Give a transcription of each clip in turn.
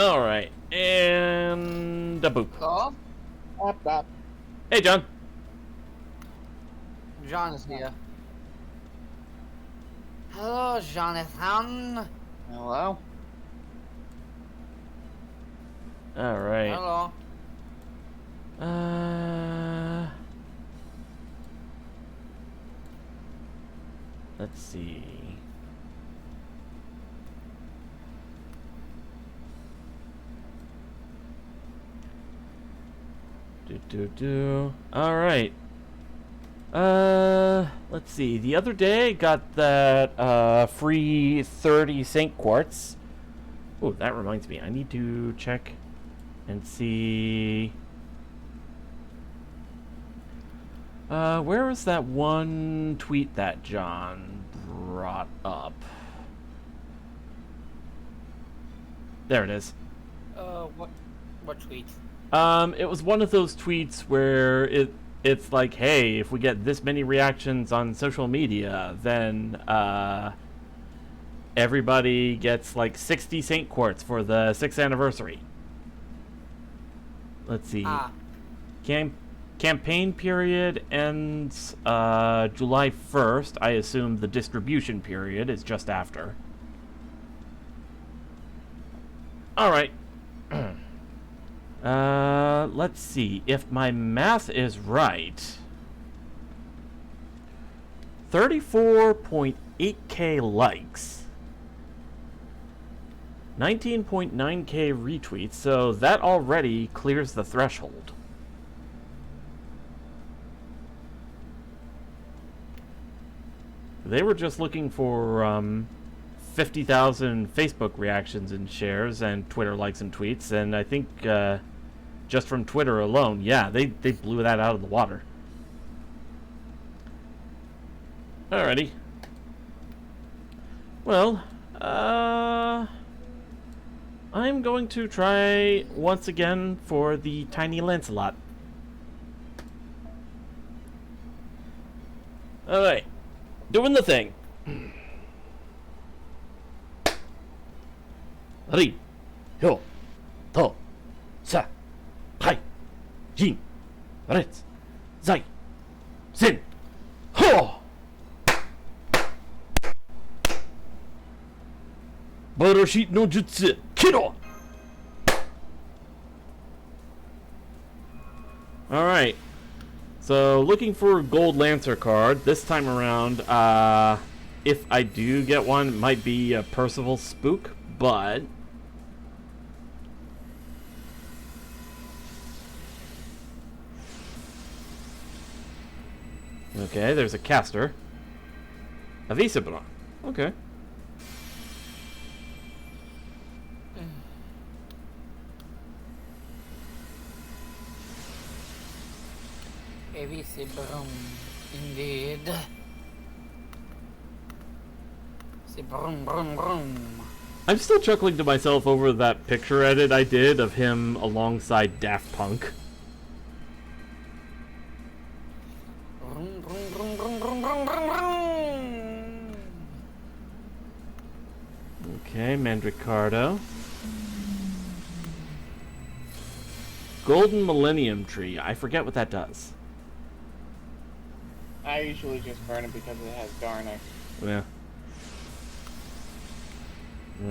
Alright, and a boop. Hello? Up. Hey, John. John is here. Hello, Jonathan. Hello. Alright. Hello. Let's see. Alright. Let's see. The other day, I got that, free 30 Saint Quartz. Oh, that reminds me. I need to check and see. Where was that one tweet that John brought up? There it is. What tweet? It was one of those tweets where it's like, hey, if we get this many reactions on social media, then everybody gets like 60 Saint Quartz for the 6th anniversary. Let's see. Campaign period ends July 1st. I assume the distribution period is just after. Alright. Let's see. If my math is right, 34.8k likes, 19.9k retweets, so that already clears the threshold. They were just looking for 50,000 Facebook reactions and shares and Twitter likes and tweets, and I think just from Twitter alone, yeah, they blew that out of the water. Alrighty. Well, I'm going to try once again for the Tiny Lancelot. Alright. Doing the thing. Ri, hyo, to, sa, kai, jin, rets, zai, sen, ho! Barashi no jutsu, kiro! Alright. So, looking for a gold Lancer card. This time around, if I do get one, it might be a Percival Spook, but okay, there's a caster. A Visabron. Okay. Visibrum, indeed. Brum brum brum. I'm still chuckling to myself over that picture edit I did of him alongside Daft Punk. Brum brum brum brum brum brum brum brum. Okay, Mandricardo. Golden Millennium Tree. I forget what that does. I usually just burn it because it has Darnik. Yeah.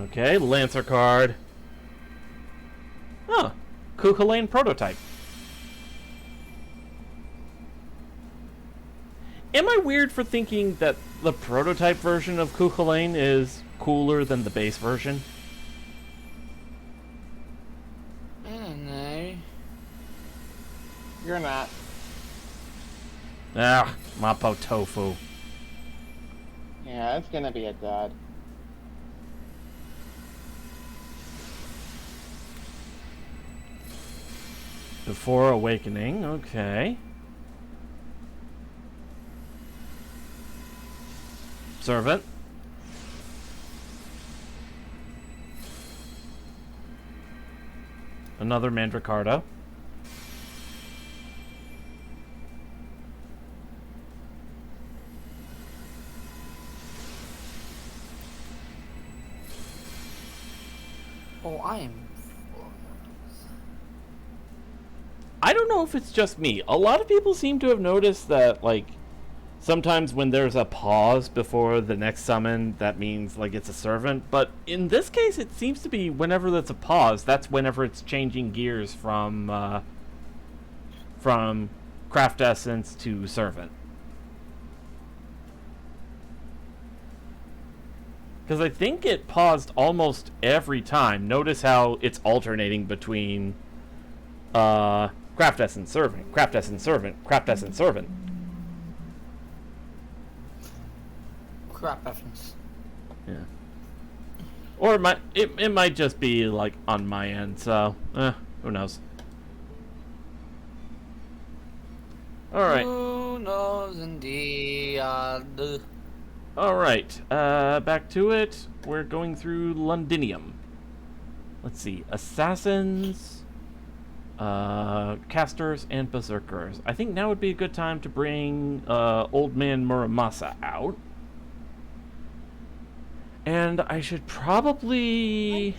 Okay, Lancer card. Oh, Kukulane prototype. Am I weird for thinking that the prototype version of Kukulane is cooler than the base version? I don't know. You're not. Ah, Mapo Tofu. Yeah, it's gonna be a dud. Before Awakening, okay. Servant. Another Mandricardo. Oh, I am I don't know if it's just me. A lot of people seem to have noticed that, like, sometimes when there's a pause before the next summon, that means, like, it's a servant. But in this case, it seems to be whenever there's a pause, that's whenever it's changing gears from craft essence to servant. Because I think it paused almost every time. Notice how it's alternating between craft essence servant, craft essence servant, craft essence servant. Crap essence. Yeah. Or it might just be like on my end, so who knows. Alright. Who knows indeed? Alright. Back to it. We're going through Londinium. Let's see. Assassins, casters, and berserkers. I think now would be a good time to bring Old Man Muramasa out. And I should probably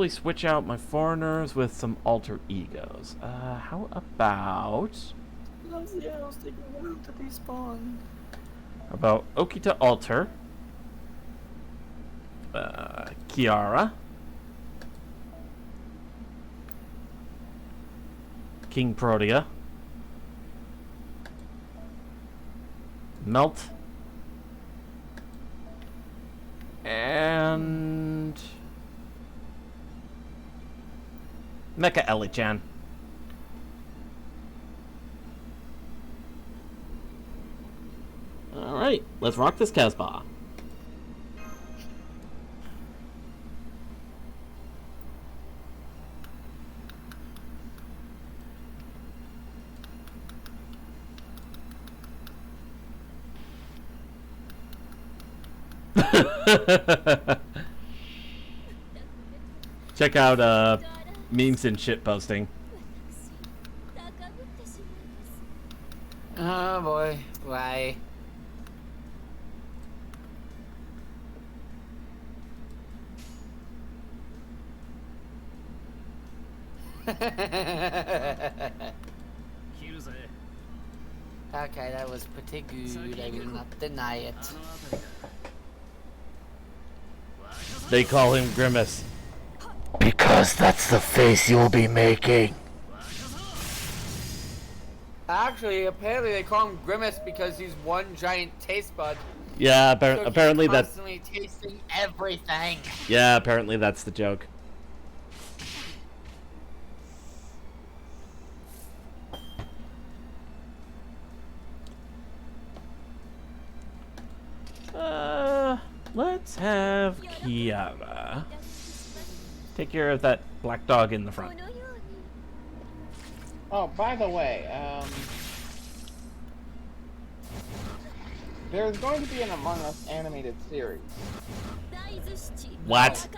switch out my foreigners with some alter egos. How about Okita Alter, Kiara, King Protea, Melt, and Mecha Ellie-chan. Alright, let's rock this Casbah. Check out memes and shit posting. Oh boy, why? Okay, that was pretty good. I will not deny it. They call him Grimace. Because that's the face you'll be making. Actually, apparently they call him Grimace because he's one giant taste bud. Yeah, So apparently he's that's... constantly tasting everything. Yeah, apparently that's the joke. Let's have Kiara take care of that black dog in the front. Oh, by the way, there's going to be an Among Us animated series. What?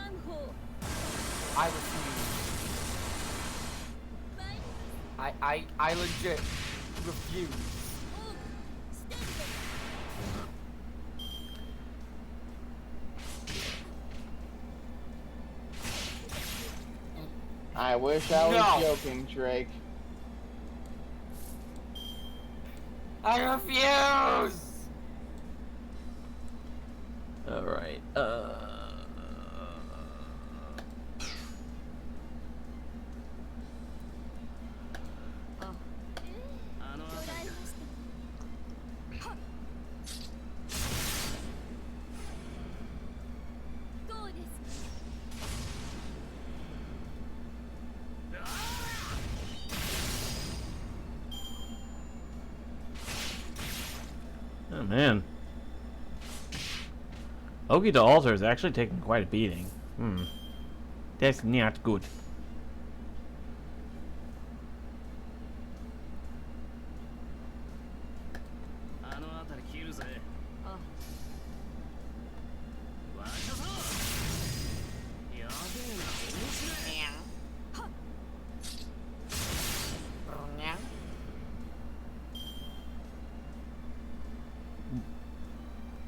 I refuse. I legit refuse. I wish I was No. joking, Drake. I refuse! Alright, oh man. Oki to Alter is actually taking quite a beating. That's not good.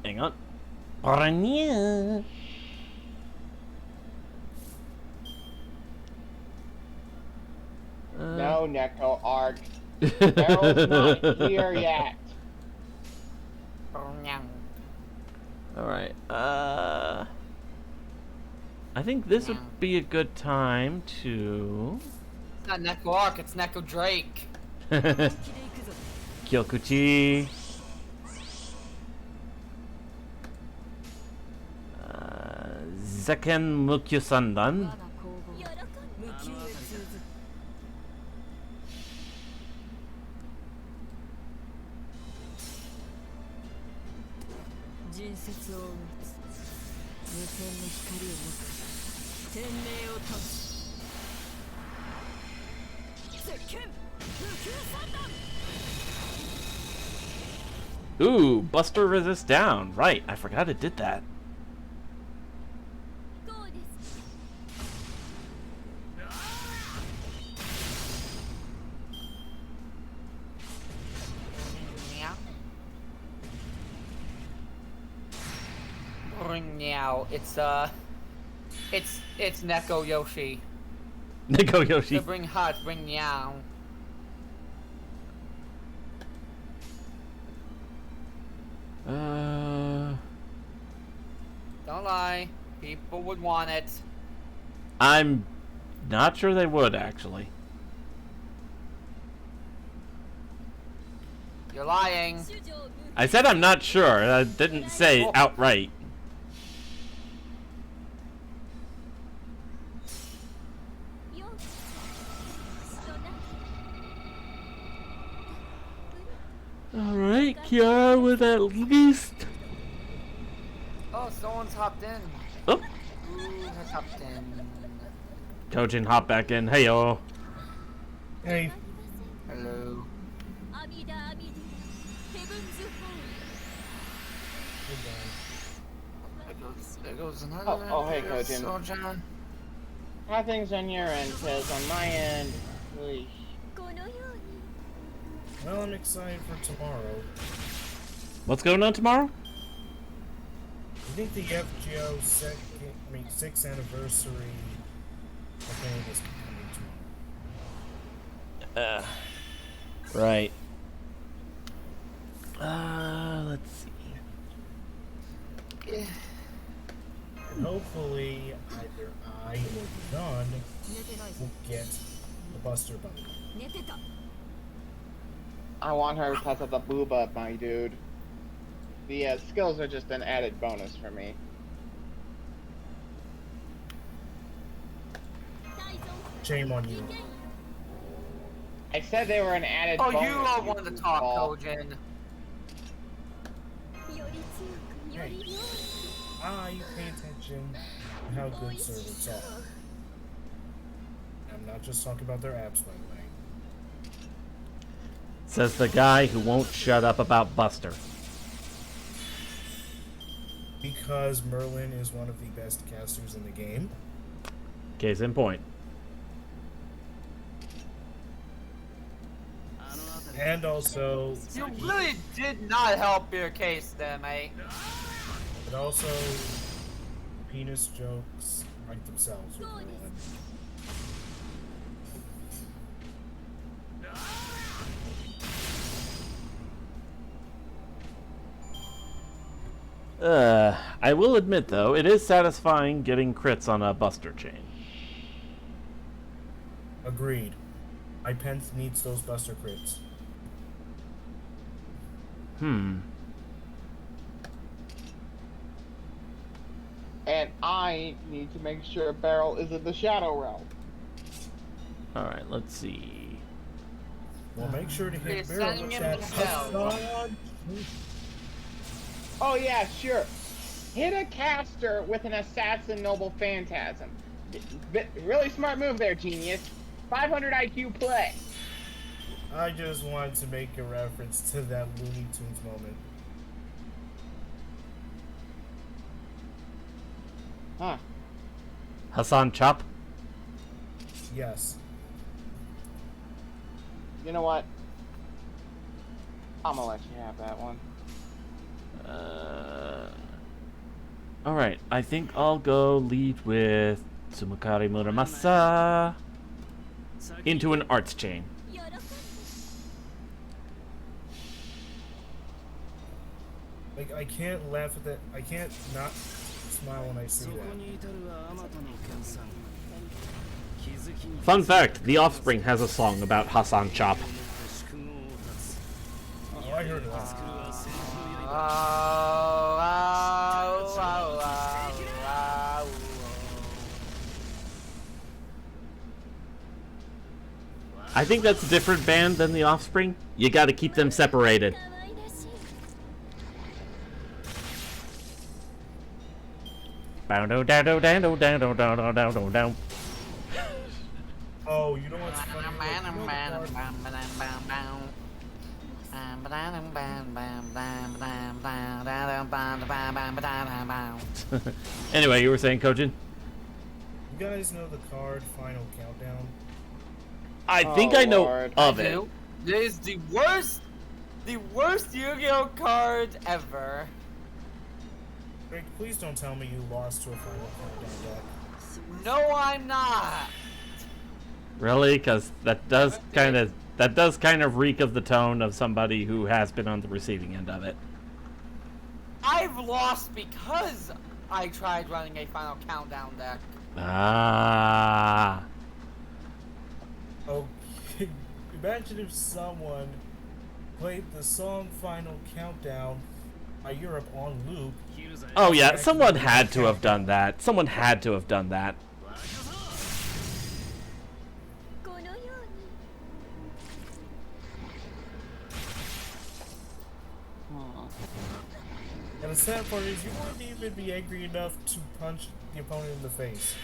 Hang on. no, Neko Arc. Barrel's not here yet. Alright, I think this would be a good time to... It's not Neko Arc, it's Neko Drake. Kyokuchi. Zeken Mukyu Sandan. Ooh, Buster resist down. Right, I forgot it did that. Now it's Neko Yoshi. Neko Yoshi. To bring hot, bring Meow. Don't lie, people would want it. I'm not sure they would, actually. You're lying. I said I'm not sure. I didn't say outright. Alright, Kiara with at least... Oh, someone's hopped in. Oh. Who has hopped in? Kojin, hop back in. Hey, yo. Hey. Hello. There goes another. Oh, hey, Kojin. Sojourn. How things on your end? Because on my end, really. Well, I'm excited for tomorrow. What's going on tomorrow? I think the FGO 6th anniversary event is coming tomorrow. Right. Let's see. And hopefully, either I or Don will get the Buster Bundle. I want her because of the booba, my dude. The skills are just an added bonus for me. Shame on you. I said they were an added Oh, bonus. you are one to talk, goofball. Kojin. Hey. You pay attention to how good servants are. I'm not just talking about their abs, by the way. Says the guy who won't shut up about Buster. Because Merlin is one of the best casters in the game. Case in point. And also... You really did not help your case there, mate. But also... penis jokes write themselves with Merlin. I will admit, though, it is satisfying getting crits on a Buster chain. Agreed. My Pence needs those Buster crits. And I need to make sure Barrel is in the Shadow Realm. Alright, let's see. Well, make sure to hit You're Barrel sending with him that to hell. Hassan. Oh yeah, sure. Hit a caster with an Assassin Noble Phantasm. Really smart move there, genius. 500 IQ play. I just wanted to make a reference to that Looney Tunes moment. Huh. Hassan Chop? Yes. You know what? I'm gonna let you have that one. Alright, I think I'll go lead with Tsumukari Muramasa into an arts chain. Like, I can't laugh at that. I can't not smile when I see that. Fun fact, The Offspring has a song about Hassan Chop. Oh, I heard that. I think that's a different band than The Offspring. You gotta keep them separated. Oh, you know what's funny? Anyway, you were saying, Kojin? You guys know the card Final Countdown? I think I know Lord. of it. This is the worst Yu-Gi-Oh card ever. Greg, please don't tell me you lost to a Final Countdown deck. No, I'm not. Really? Because that does kind of reek of the tone of somebody who has been on the receiving end of it. I've lost because I tried running a Final Countdown deck. Ah. Okay. Imagine if someone played the song Final Countdown by Europe on loop. Oh yeah, someone had to have done that. Someone had to have done that. And the sad part is you wouldn't even be angry enough to punch the opponent in the face.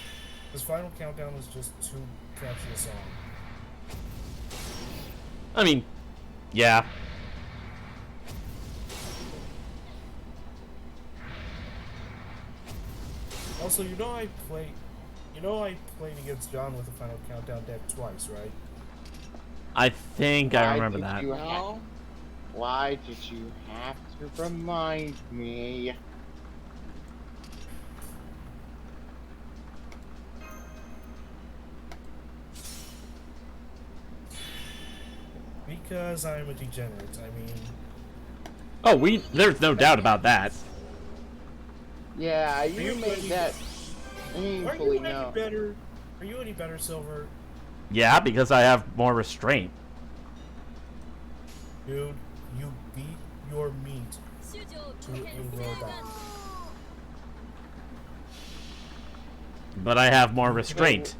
This Final Countdown is just too catchy a song. I mean, yeah. Also, you know I played against John with the Final Countdown deck twice, right? I think I remember that. Why did you have to remind me? Because I'm a degenerate. I mean, Oh, there's no doubt about that. Yeah, you made that are painfully you any known. better? Are you any better, Silver? Yeah, because I have more restraint. Dude, you beat your meat to a robot. But I have more restraint.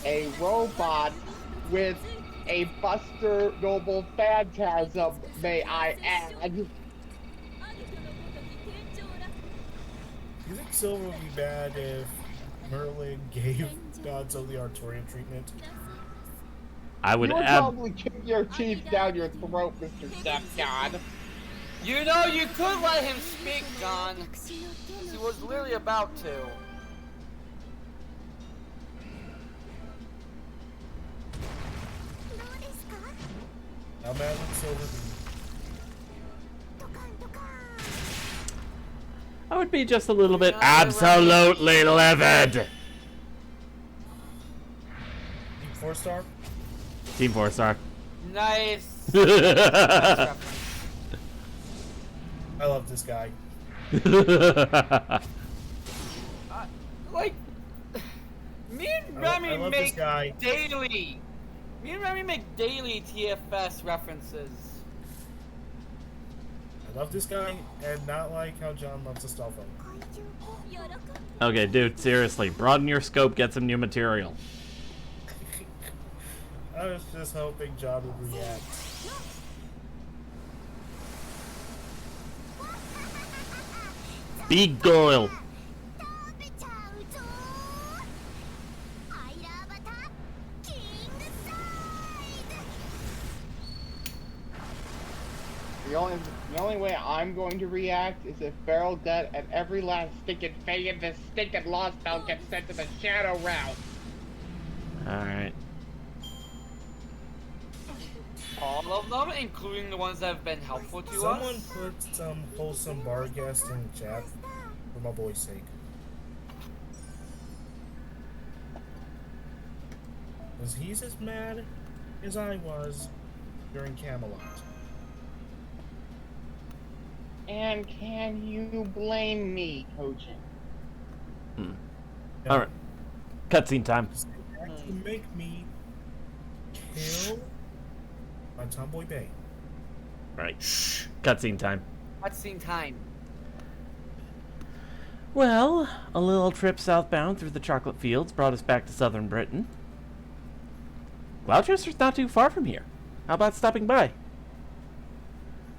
A robot with a Buster Noble Phantasm, may I add. You think Silver would be bad if Merlin gave Gods of the Artorian treatment? I would You would probably kick your teeth down your throat, Mr. Death God. You know, you could let him speak, John. He was literally about to. How mad would Silver be? I would be just a little bit absolutely livid. Team 4-star? Team 4-star. Nice. I love this guy. Like, me and I Remy love this make guy. daily. Me and Remy make daily TFS references. I love this guy, and not like how John loves the Astolfo. Okay, dude, seriously, broaden your scope, get some new material. I was just hoping John would react. Big girl. The only way I'm going to react is if Feral Gut and every last stinking fang in this stinking Lost Belt gets sent to the Shadow Route. Alright. All of them, including the ones that have been helpful to Someone us. put some wholesome bar guest in the chat for my boy's sake. Was he's as mad as I was during Camelot? And can you blame me, coaching? Hmm. Yeah. All right. Cutscene time. They had to make me kill my Tomboy Bay. Right. Cutscene time. Cutscene time. Well, a little trip southbound through the chocolate fields brought us back to southern Britain. Gloucester's not too far from here. How about stopping by?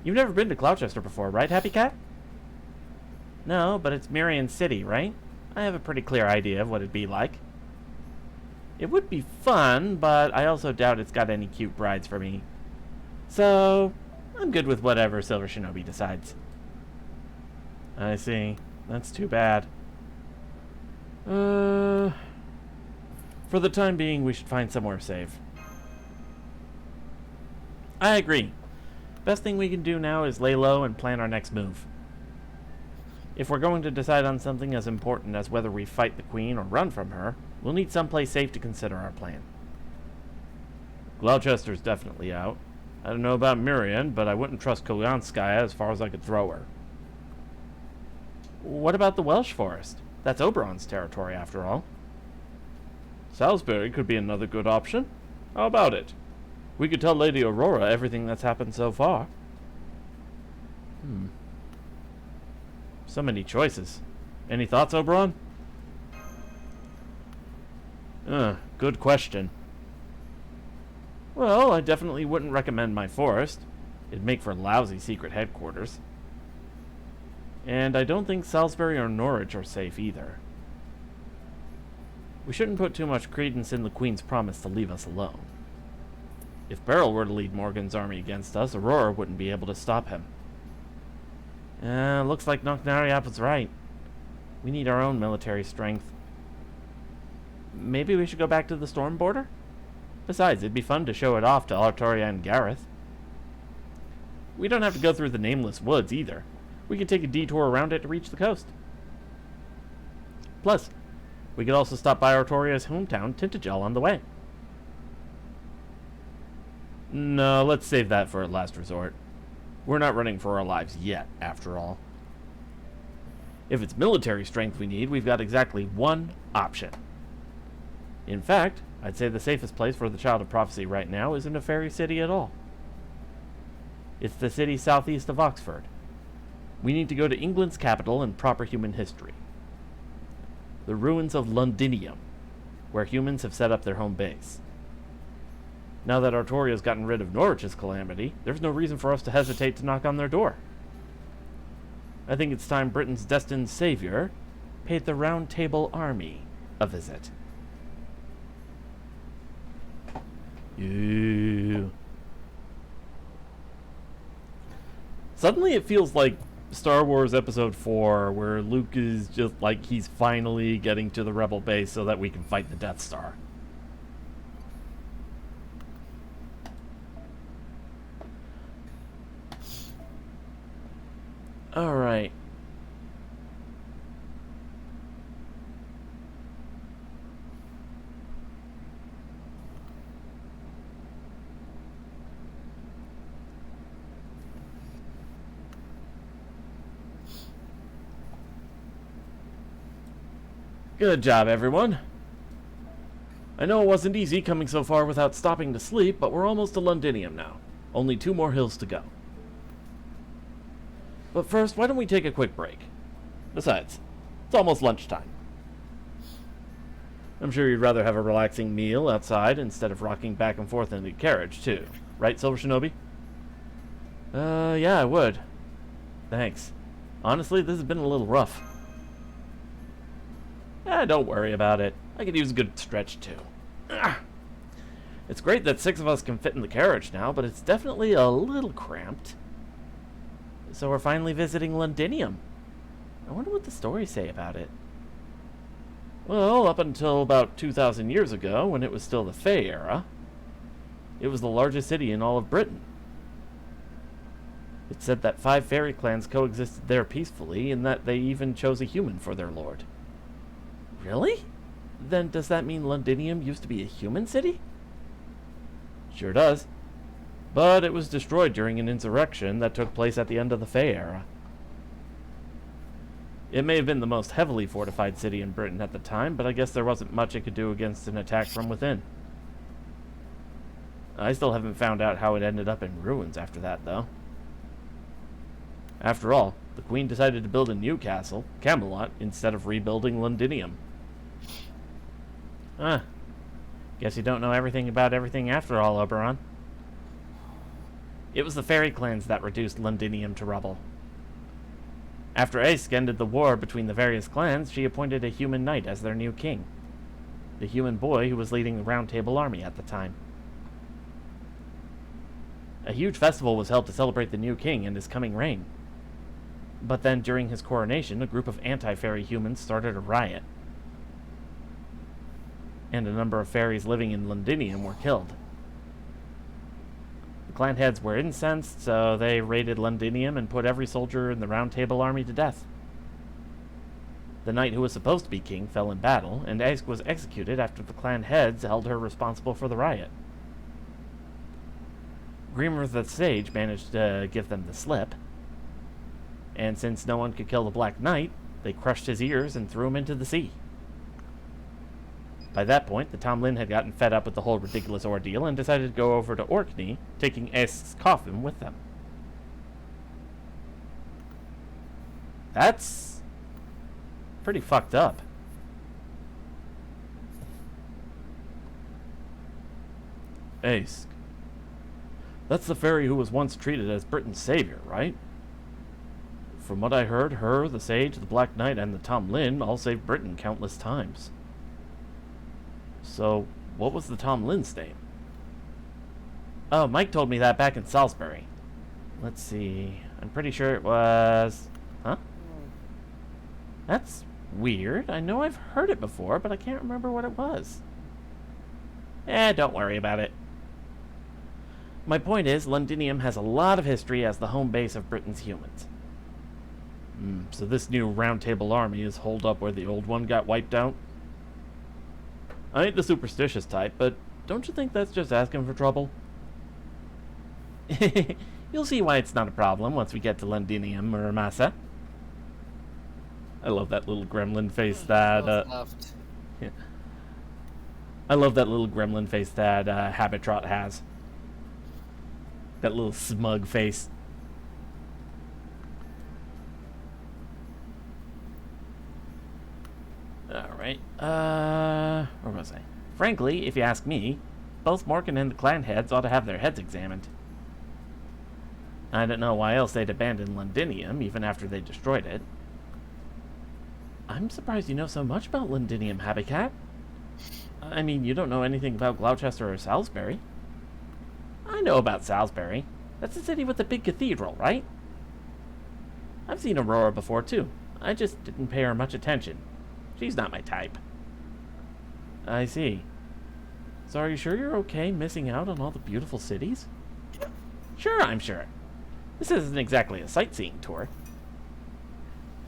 You've never been to Gloucester before, right, Happy Cat? No, but it's Marion City, right? I have a pretty clear idea of what it'd be like. It would be fun, but I also doubt it's got any cute brides for me. So, I'm good with whatever Silver Shinobi decides. I see. That's too bad. For the time being, we should find somewhere safe. I agree. Best thing we can do now is lay low and plan our next move. If we're going to decide on something as important as whether we fight the Queen or run from her, we'll need someplace safe to consider our plan. Gloucester's definitely out. I don't know about Miriam, but I wouldn't trust Koyanskaya as far as I could throw her. What about the Welsh Forest? That's Oberon's territory, after all. Salisbury could be another good option. How about it? We could tell Lady Aurora everything that's happened so far. So many choices. Any thoughts, Oberon? Good question. Well, I definitely wouldn't recommend my forest. It'd make for lousy secret headquarters. And I don't think Salisbury or Norwich are safe either. We shouldn't put too much credence in the Queen's promise to leave us alone. If Beryl were to lead Morgan's army against us, Aurora wouldn't be able to stop him. Looks like Knocknariap was right. We need our own military strength. Maybe we should go back to the storm border? Besides, it'd be fun to show it off to Artoria and Gareth. We don't have to go through the nameless woods either. We could take a detour around it to reach the coast. Plus, we could also stop by Artoria's hometown, Tintagel, on the way. No, let's save that for a last resort. We're not running for our lives yet, after all. If it's military strength we need, we've got exactly one option. In fact, I'd say the safest place for the Child of Prophecy right now isn't a fairy city at all. It's the city southeast of Oxford. We need to go to England's capital in proper human history. The ruins of Londinium, where humans have set up their home base. Now that Artoria's gotten rid of Norwich's calamity, there's no reason for us to hesitate to knock on their door. I think it's time Britain's destined savior paid the Round Table Army a visit. Ew. Suddenly it feels like Star Wars Episode 4, where Luke is just like he's finally getting to the Rebel base so that we can fight the Death Star. Alright. Good job, everyone. I know it wasn't easy coming so far without stopping to sleep, but we're almost to Londinium now. Only 2 more hills to go. But first, why don't we take a quick break? Besides, it's almost lunchtime. I'm sure you'd rather have a relaxing meal outside instead of rocking back and forth in the carriage, too. Right, Silver Shinobi? Yeah, I would. Thanks. Honestly, this has been a little rough. Don't worry about it. I could use a good stretch, too. It's great that 6 of us can fit in the carriage now, but it's definitely a little cramped. So we're finally visiting Londinium. I wonder what the stories say about it. Well, up until about 2,000 years ago, when it was still the Fae era, it was the largest city in all of Britain. It said that 5 fairy clans coexisted there peacefully, and that they even chose a human for their lord. Really? Then does that mean Londinium used to be a human city? Sure does. But it was destroyed during an insurrection that took place at the end of the Fae era. It may have been the most heavily fortified city in Britain at the time, but I guess there wasn't much it could do against an attack from within. I still haven't found out how it ended up in ruins after that, though. After all, the Queen decided to build a new castle, Camelot, instead of rebuilding Londinium. Guess you don't know everything about everything after all, Oberon. It was the fairy clans that reduced Londinium to rubble. After Aesk ended the war between the various clans, she appointed a human knight as their new king. The human boy who was leading the Round Table Army at the time. A huge festival was held to celebrate the new king and his coming reign. But then, during his coronation, a group of anti-fairy humans started a riot. And a number of fairies living in Londinium were killed. The clan heads were incensed, so they raided Londinium and put every soldier in the Round Table Army to death. The knight who was supposed to be king fell in battle, and Aesk was executed after the clan heads held her responsible for the riot. Grimr the Sage managed to give them the slip, and since no one could kill the Black Knight, they crushed his ears and threw him into the sea. By that point, the Tomlin had gotten fed up with the whole ridiculous ordeal and decided to go over to Orkney, taking Aesk's coffin with them. That's pretty fucked up. Aesk. That's the fairy who was once treated as Britain's savior, right? From what I heard, her, the Sage, the Black Knight, and the Tomlin all saved Britain countless times. So, what was the Tomlin's name? Oh, Mike told me that back in Salisbury. Let's see. I'm pretty sure it was... Huh? That's weird. I know I've heard it before, but I can't remember what it was. Don't worry about it. My point is, Londinium has a lot of history as the home base of Britain's humans. So this new Round Table Army is holed up where the old one got wiped out? I ain't the superstitious type, but don't you think that's just asking for trouble? You'll see why it's not a problem once we get to Londinium, Muramasa. I love that little gremlin face that, yeah. I love that little gremlin face that, Habitrot has. That little smug face. Alright, where was I? Frankly, if you ask me, both Morgan and the clan heads ought to have their heads examined. I don't know why else they'd abandon Londinium, even after they destroyed it. I'm surprised you know so much about Londinium, Habicat. I mean, you don't know anything about Gloucester or Salisbury. I know about Salisbury. That's the city with the big cathedral, right? I've seen Aurora before, too. I just didn't pay her much attention. She's not my type. I see. So are you sure you're okay missing out on all the beautiful cities? Sure, I'm sure. This isn't exactly a sightseeing tour.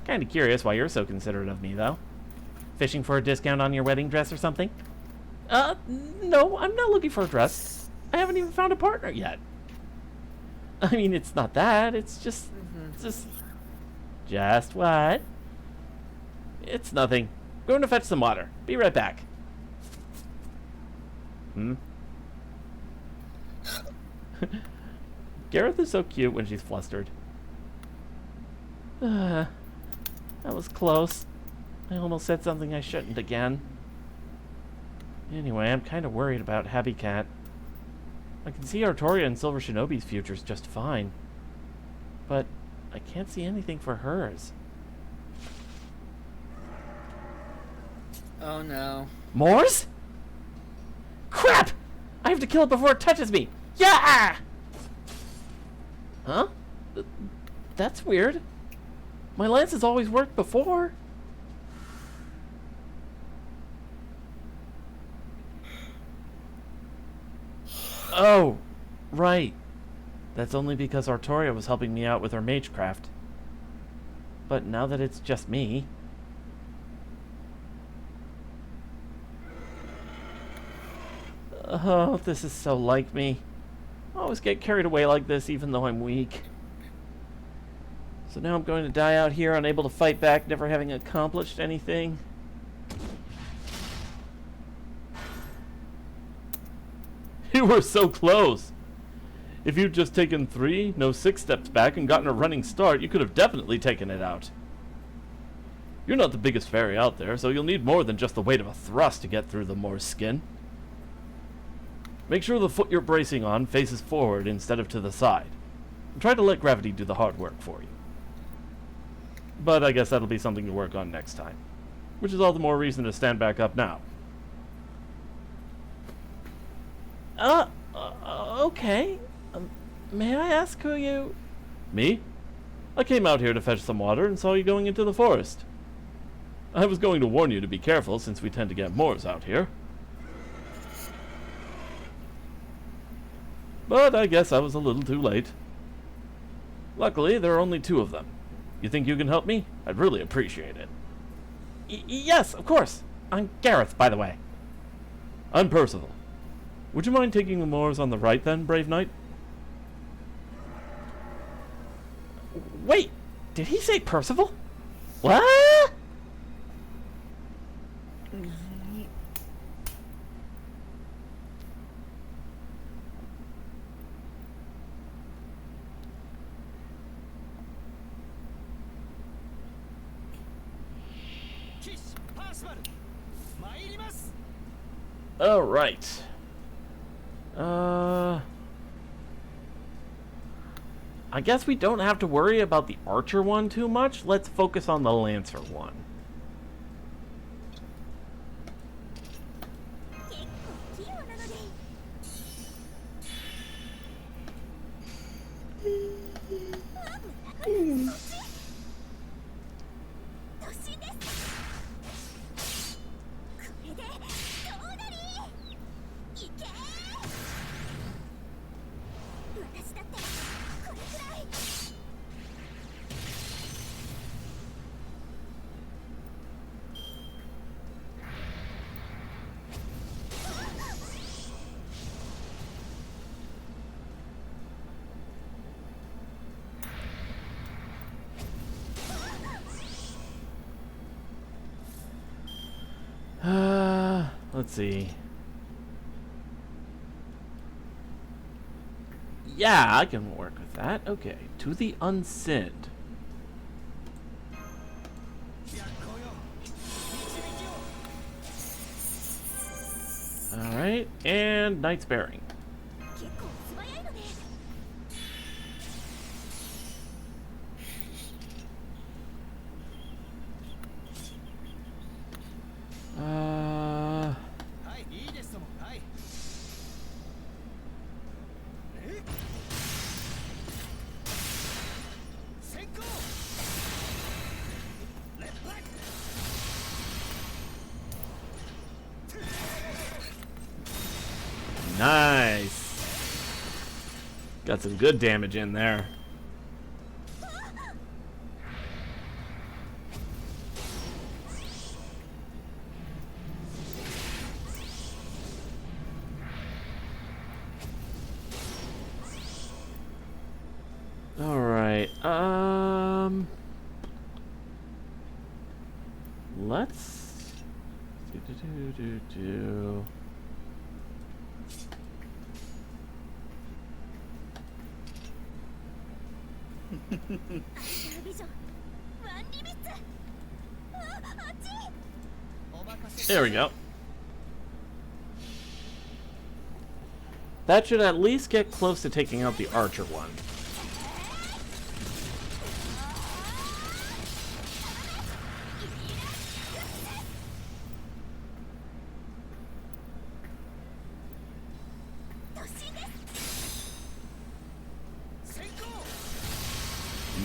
Kinda curious why you're so considerate of me, though. Fishing for a discount on your wedding dress or something? No, I'm not looking for a dress. I haven't even found a partner yet. I mean, it's not that. It's just... Just what? It's nothing. Going to fetch some water. Be right back. Gareth is so cute when she's flustered. That was close. I almost said something I shouldn't again. Anyway, I'm kind of worried about Habicat. I can see Artoria and Silver Shinobi's futures just fine. But I can't see anything for hers. Oh no. Moors? Crap! I have to kill it before it touches me! Yeah! Huh? That's weird. My lance has always worked before. Oh, right. That's only because Artoria was helping me out with her magecraft. But now that it's just me... Oh, this is so like me. I always get carried away like this even though I'm weak. So now I'm going to die out here, unable to fight back, never having accomplished anything. You were so close! If you'd just taken 3, no 6 steps back and gotten a running start, you could have definitely taken it out. You're not the biggest fairy out there, so you'll need more than just the weight of a thrust to get through the Moor's skin. Make sure the foot you're bracing on faces forward instead of to the side. And try to let gravity do the hard work for you. But I guess that'll be something to work on next time. Which is all the more reason to stand back up now. Okay. May I ask who you... Me? I came out here to fetch some water and saw you going into the forest. I was going to warn you to be careful since we tend to get moors out here. But I guess I was a little too late. Luckily, there are only 2 of them. You think you can help me? I'd really appreciate it. Yes, of course. I'm Gareth, by the way. I'm Percival. Would you mind taking the moors on the right then, brave knight? Wait, did he say Percival? What? All right. I guess we don't have to worry about the archer one too much. Let's focus on the lancer one. Let's see. Yeah, I can work with that. Okay, to the Unsinned. Alright, and Knight's Bearing. Nice. Got some good damage in there. All right. Let's do. There we go. That should at least get close to taking out the archer one.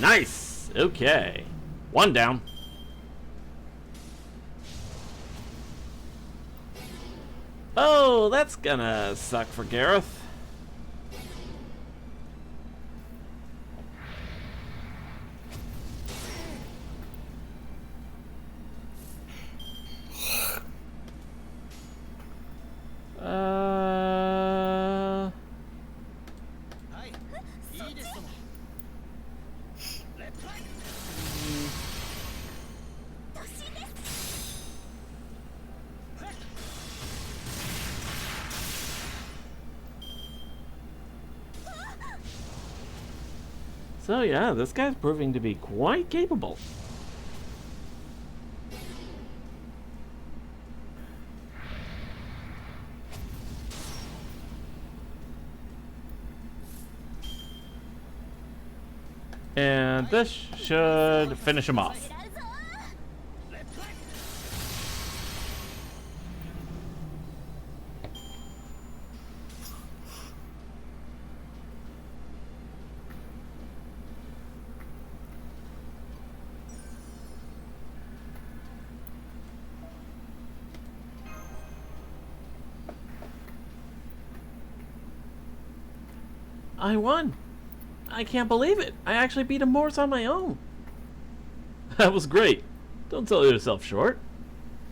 Nice! Okay. 1 down. Oh, that's gonna suck for Gareth. So yeah, this guy's proving to be quite capable. And this should finish him off. I won! I can't believe it! I actually beat a Morse on my own! That was great! Don't sell yourself short.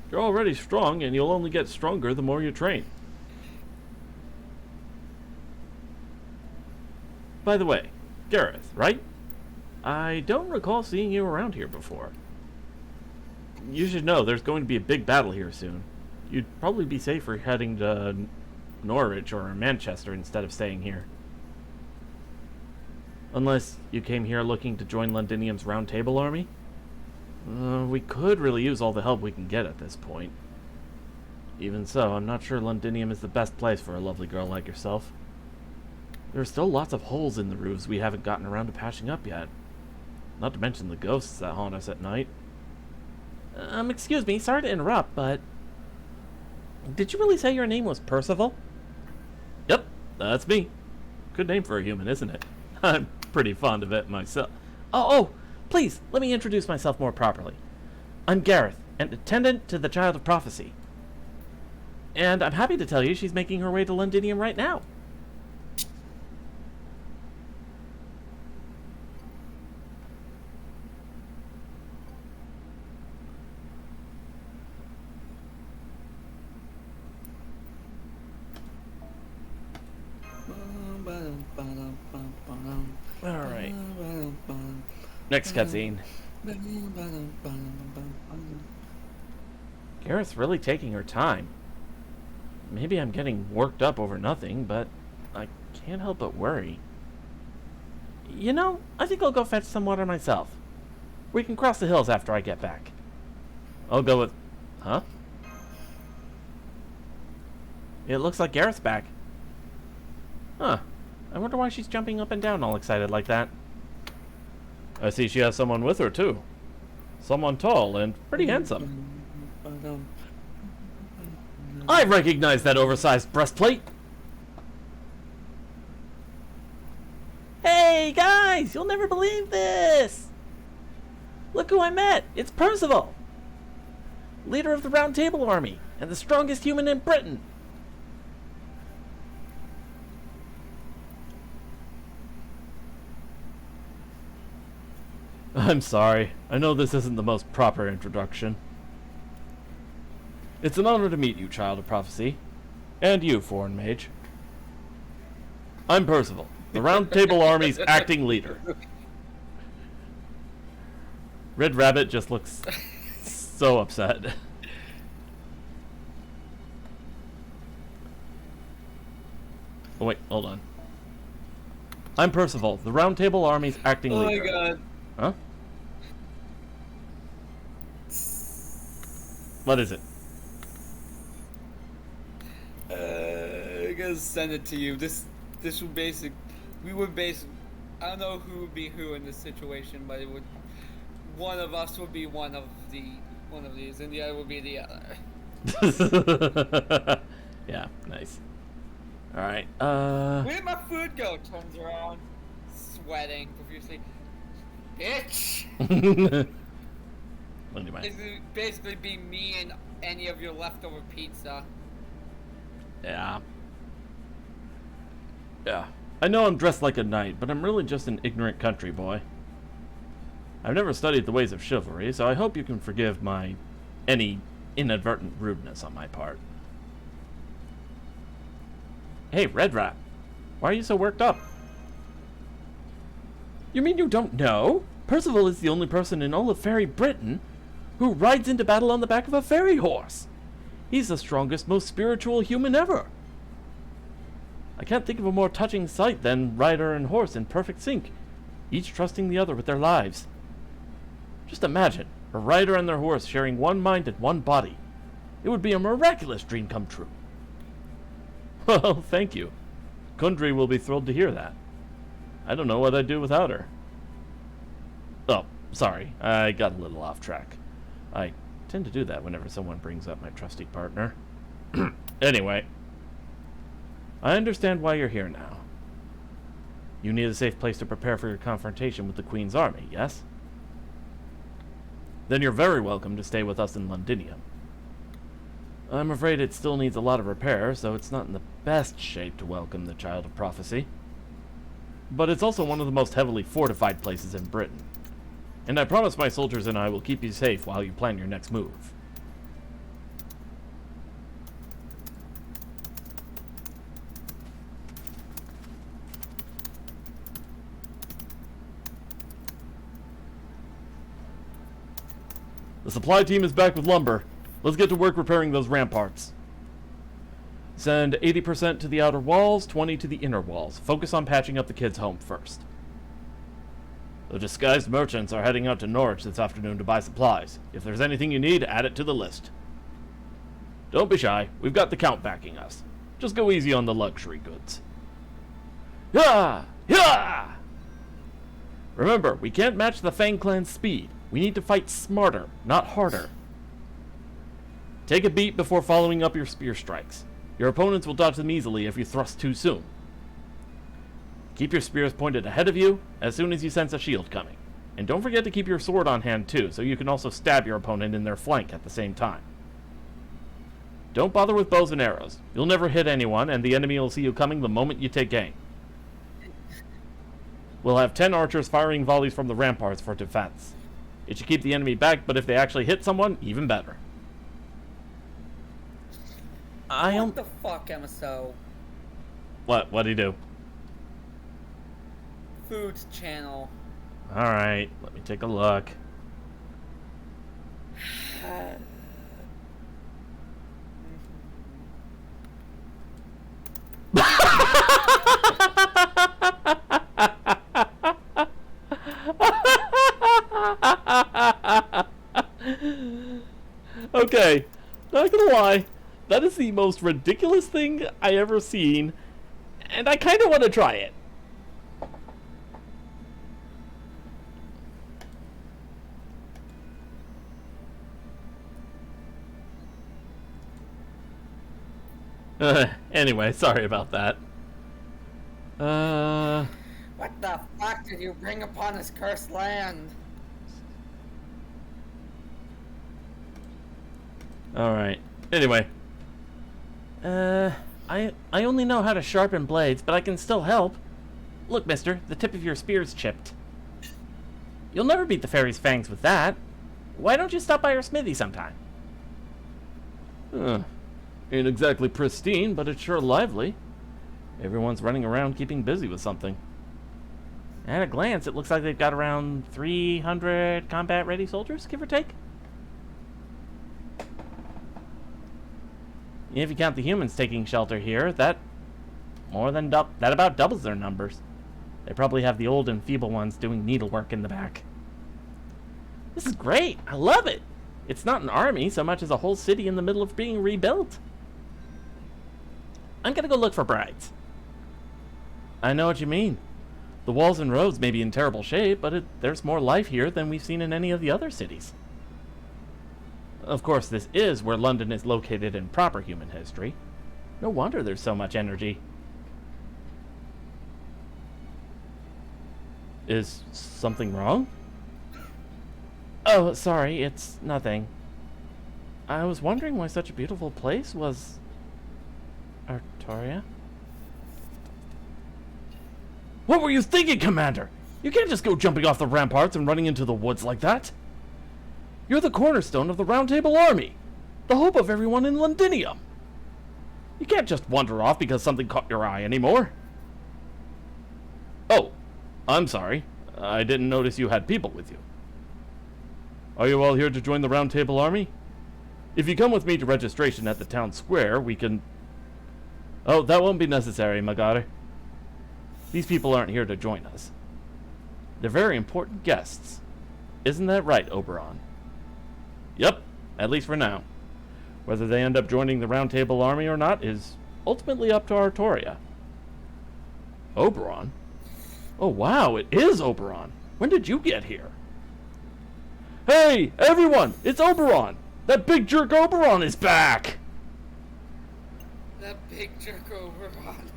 You're already strong, and you'll only get stronger the more you train. By the way, Gareth, right? I don't recall seeing you around here before. You should know there's going to be a big battle here soon. You'd probably be safer heading to Norwich or Manchester instead of staying here. Unless you came here looking to join Londinium's Round Table army? We could really use all the help we can get at this point. Even so, I'm not sure Londinium is the best place for a lovely girl like yourself. There are still lots of holes in the roofs we haven't gotten around to patching up yet. Not to mention the ghosts that haunt us at night. Excuse me, sorry to interrupt, but... Did you really say your name was Percival? Yep, that's me. Good name for a human, isn't it? I'm pretty fond of it myself. Oh, please, let me introduce myself more properly. I'm Gareth, an attendant to the Child of Prophecy. And I'm happy to tell you she's making her way to Londinium right now. Alright. Next cutscene. Gareth's really taking her time. Maybe I'm getting worked up over nothing, but I can't help but worry. You know, I think I'll go fetch some water myself. We can cross the hills after I get back. I'll go with... Huh? It looks like Gareth's back. Huh. I wonder why she's jumping up and down all excited like that. I see she has someone with her, too. Someone tall and pretty handsome. I recognize that oversized breastplate! Hey, guys! You'll never believe this! Look who I met! It's Percival! Leader of the Round Table Army, and the strongest human in Britain! I'm sorry. I know this isn't the most proper introduction. It's an honor to meet you, Child of Prophecy. And you, Foreign Mage. I'm Percival, the Round Table Army's acting leader. Red Rabbit just looks so upset. Oh wait, hold on. I'm Percival, the Round Table Army's acting leader. Oh my god. Huh? What is it? I'm gonna send it to you. This would I don't know who would be who in this situation, but one of us would be one of these, and the other would be the other. Yeah, nice. All right. Where did my food go? Turns around, sweating profusely. Bitch! What do you mind? It would basically be me and any of your leftover pizza. Yeah. Yeah. I know I'm dressed like a knight, but I'm really just an ignorant country boy. I've never studied the ways of chivalry, so I hope you can forgive any inadvertent rudeness on my part. Hey, Red Rat. Why are you so worked up? You mean you don't know? Percival is the only person in all of fairy Britain who rides into battle on the back of a fairy horse. He's the strongest, most spiritual human ever. I can't think of a more touching sight than rider and horse in perfect sync. each trusting the other with their lives. Just imagine, a rider and their horse sharing one mind and one body. It would be a miraculous dream come true. Well, thank you. Kundry will be thrilled to hear that. I don't know what I'd do without her. Oh, sorry, I got a little off track. I tend to do that whenever someone brings up my trusty partner. Anyway, I understand why you're here now. You need a safe place to prepare for your confrontation with the Queen's army, yes? Then you're very welcome to stay with us in Londinium. I'm afraid it still needs a lot of repair, so it's not in the best shape to welcome the Child of Prophecy. But it's also one of the most heavily fortified places in Britain. And I promise my soldiers and I will keep you safe while you plan your next move. The supply team is back with lumber. Let's get to work repairing those ramparts. Send 80% to the outer walls, 20% to the inner walls. Focus on patching up the kids' home first. The disguised merchants are heading out to Norwich this afternoon to buy supplies. If there's anything you need, add it to the list. Don't be shy. We've got the Count backing us. Just go easy on the luxury goods. Yeah! Yeah! Remember, we can't match the Fang Clan's speed. We need to fight smarter, not harder. Take a beat before following up your spear strikes. Your opponents will dodge them easily if you thrust too soon. Keep your spears pointed ahead of you as soon as you sense a shield coming. And don't forget to keep your sword on hand too, so you can also stab your opponent in their flank at the same time. Don't bother with bows and arrows. You'll never hit anyone, and the enemy will see you coming the moment you take aim. We'll have 10 archers firing volleys from the ramparts for defense. It should keep the enemy back, but if they actually hit someone, even better. What the fuck, MSO? What'd he do? Foods channel. Alright, let me take a look. Okay, not gonna lie, that is the most ridiculous thing I ever seen, and I kinda wanna try it. Anyway, sorry about that. What the fuck did you bring upon this cursed land? Alright. Anyway. I only know how to sharpen blades, but I can still help. Look, mister, the tip of your spear's chipped. You'll never beat the fairy's fangs with that. Why don't you stop by our smithy sometime? Ain't exactly pristine, but it's sure lively. Everyone's running around keeping busy with something. At a glance, it looks like they've got around 300 combat-ready soldiers, give or take. If you count the humans taking shelter here, that about doubles their numbers. They probably have the old and feeble ones doing needlework in the back. This is great. I love it. It's not an army so much as a whole city in the middle of being rebuilt. I'm gonna go look for brides. I know what you mean. The walls and roads may be in terrible shape, but there's more life here than we've seen in any of the other cities. Of course, this is where London is located in proper human history. No wonder there's so much energy. Is something wrong? Oh, sorry, it's nothing. I was wondering why such a beautiful place was... Artoria? What were you thinking, Commander? You can't just go jumping off the ramparts and running into the woods like that. You're the cornerstone of the Round Table Army, the hope of everyone in Londinium. You can't just wander off because something caught your eye anymore. Oh, I'm sorry. I didn't notice you had people with you. Are you all here to join the Round Table Army? If you come with me to registration at the town square, we can... Oh, that won't be necessary, Magare. These people aren't here to join us. They're very important guests. Isn't that right, Oberon? Yep, at least for now. Whether they end up joining the Round Table Army or not is ultimately up to Artoria. Oberon? Oh wow, it is Oberon. When did you get here? Hey, everyone! It's Oberon! That big jerk Oberon is back! That big jerk Oberon.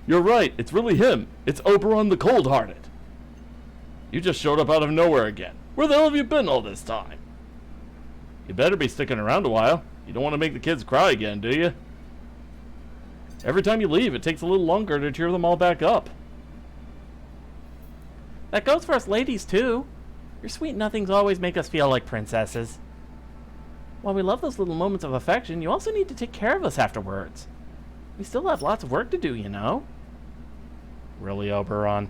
You're right, it's really him. It's Oberon the Cold-Hearted. You just showed up out of nowhere again. Where the hell have you been all this time? You better be sticking around a while. You don't want to make the kids cry again, do you? Every time you leave, it takes a little longer to cheer them all back up. That goes for us ladies, too. Your sweet nothings always make us feel like princesses. While we love those little moments of affection, you also need to take care of us afterwards. We still have lots of work to do, you know? Really, Oberon?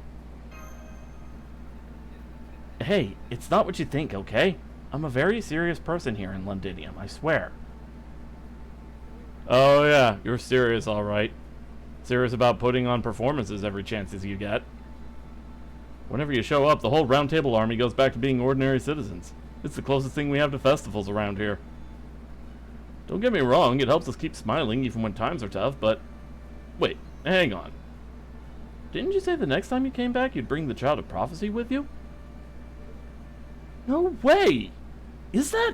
Hey, it's not what you think, okay? I'm a very serious person here in Londinium, I swear. Oh yeah, you're serious, alright. Serious about putting on performances every chance you get. Whenever you show up, the whole Round Table Army goes back to being ordinary citizens. It's the closest thing we have to festivals around here. Don't get me wrong, it helps us keep smiling even when times are tough, but... Wait, hang on. Didn't you say the next time you came back you'd bring the Child of Prophecy with you? No way! Is that...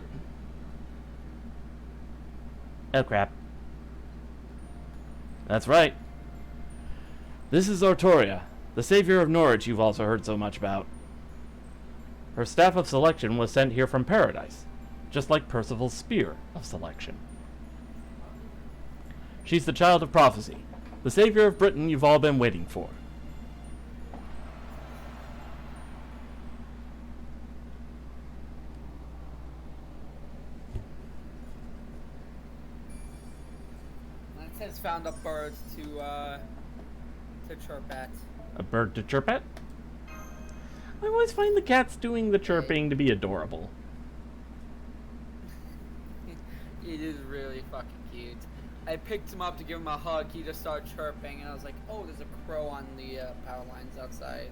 Oh crap. That's right. This is Artoria, the savior of Norwich you've also heard so much about. Her staff of selection was sent here from Paradise, just like Percival's spear of selection. She's the Child of Prophecy, the savior of Britain you've all been waiting for. Has found a bird to chirp at. A bird to chirp at? I always find the cats doing the chirping to be adorable. It is really fucking cute. I picked him up to give him a hug. He just started chirping, and I was like, "Oh, there's a crow on the power lines outside."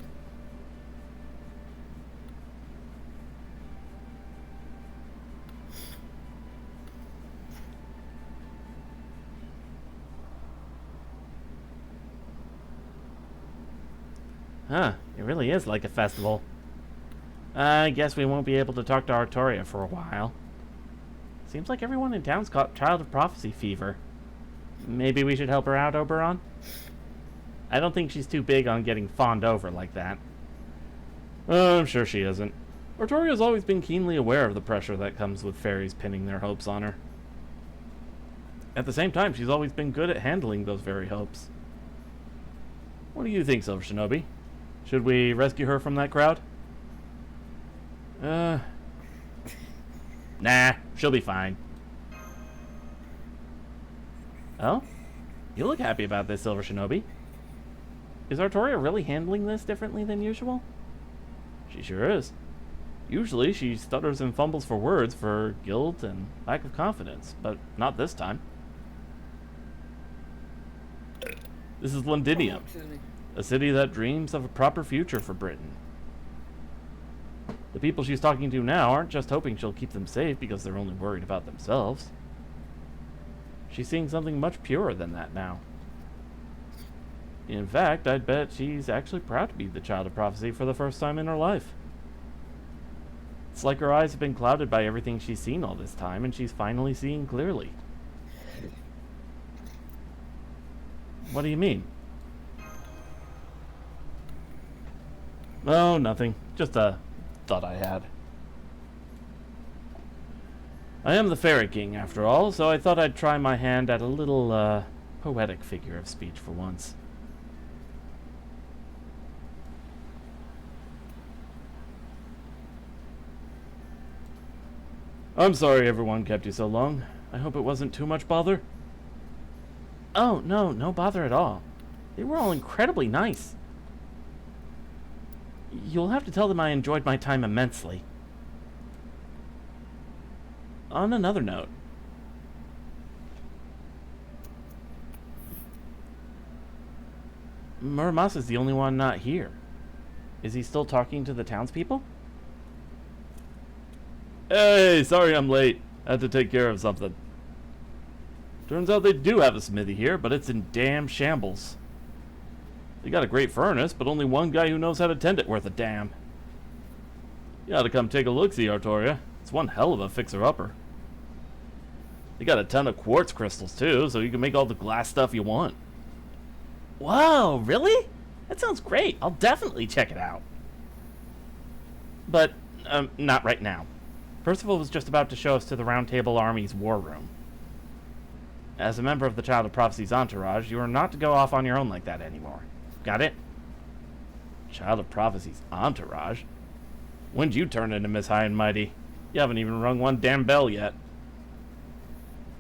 Huh, it really is like a festival. I guess we won't be able to talk to Artoria for a while. Seems like everyone in town's caught Child of Prophecy fever. Maybe we should help her out, Oberon? I don't think she's too big on getting fawned over like that. I'm sure she isn't. Artoria's always been keenly aware of the pressure that comes with fairies pinning their hopes on her. At the same time, she's always been good at handling those very hopes. What do you think, Silver Shinobi? Should we rescue her from that crowd? Nah, she'll be fine. Oh? You look happy about this, Silver Shinobi. Is Artoria really handling this differently than usual? She sure is. Usually she stutters and fumbles for words for guilt and lack of confidence, but not this time. This is Londinium, a city that dreams of a proper future for Britain. The people she's talking to now aren't just hoping she'll keep them safe because they're only worried about themselves. She's seeing something much purer than that now. In fact, I'd bet she's actually proud to be the Child of Prophecy for the first time in her life. It's like her eyes have been clouded by everything she's seen all this time, and she's finally seeing clearly. What do you mean? Oh, nothing. Just a thought I had. I am the Fairy King, after all, so I thought I'd try my hand at a little, poetic figure of speech for once. I'm sorry everyone kept you so long. I hope it wasn't too much bother. Oh, no bother at all. They were all incredibly nice. You'll have to tell them I enjoyed my time immensely. On another note, Muramasa's the only one not here. Is he still talking to the townspeople? Hey, sorry I'm late. Had to take care of something. Turns out they do have a smithy here, but it's in damn shambles. They got a great furnace, but only one guy who knows how to tend it worth a damn. You ought to come take a look-see, Artoria. It's one hell of a fixer-upper. They got a ton of quartz crystals, too, so you can make all the glass stuff you want. Whoa, really? That sounds great. I'll definitely check it out. But, not right now. Percival was just about to show us to the Round Table Army's war room. As a member of the Child of Prophecy's entourage, you are not to go off on your own like that anymore. Got it? Child of Prophecy's entourage? When'd you turn into Miss High and Mighty? You haven't even rung one damn bell yet.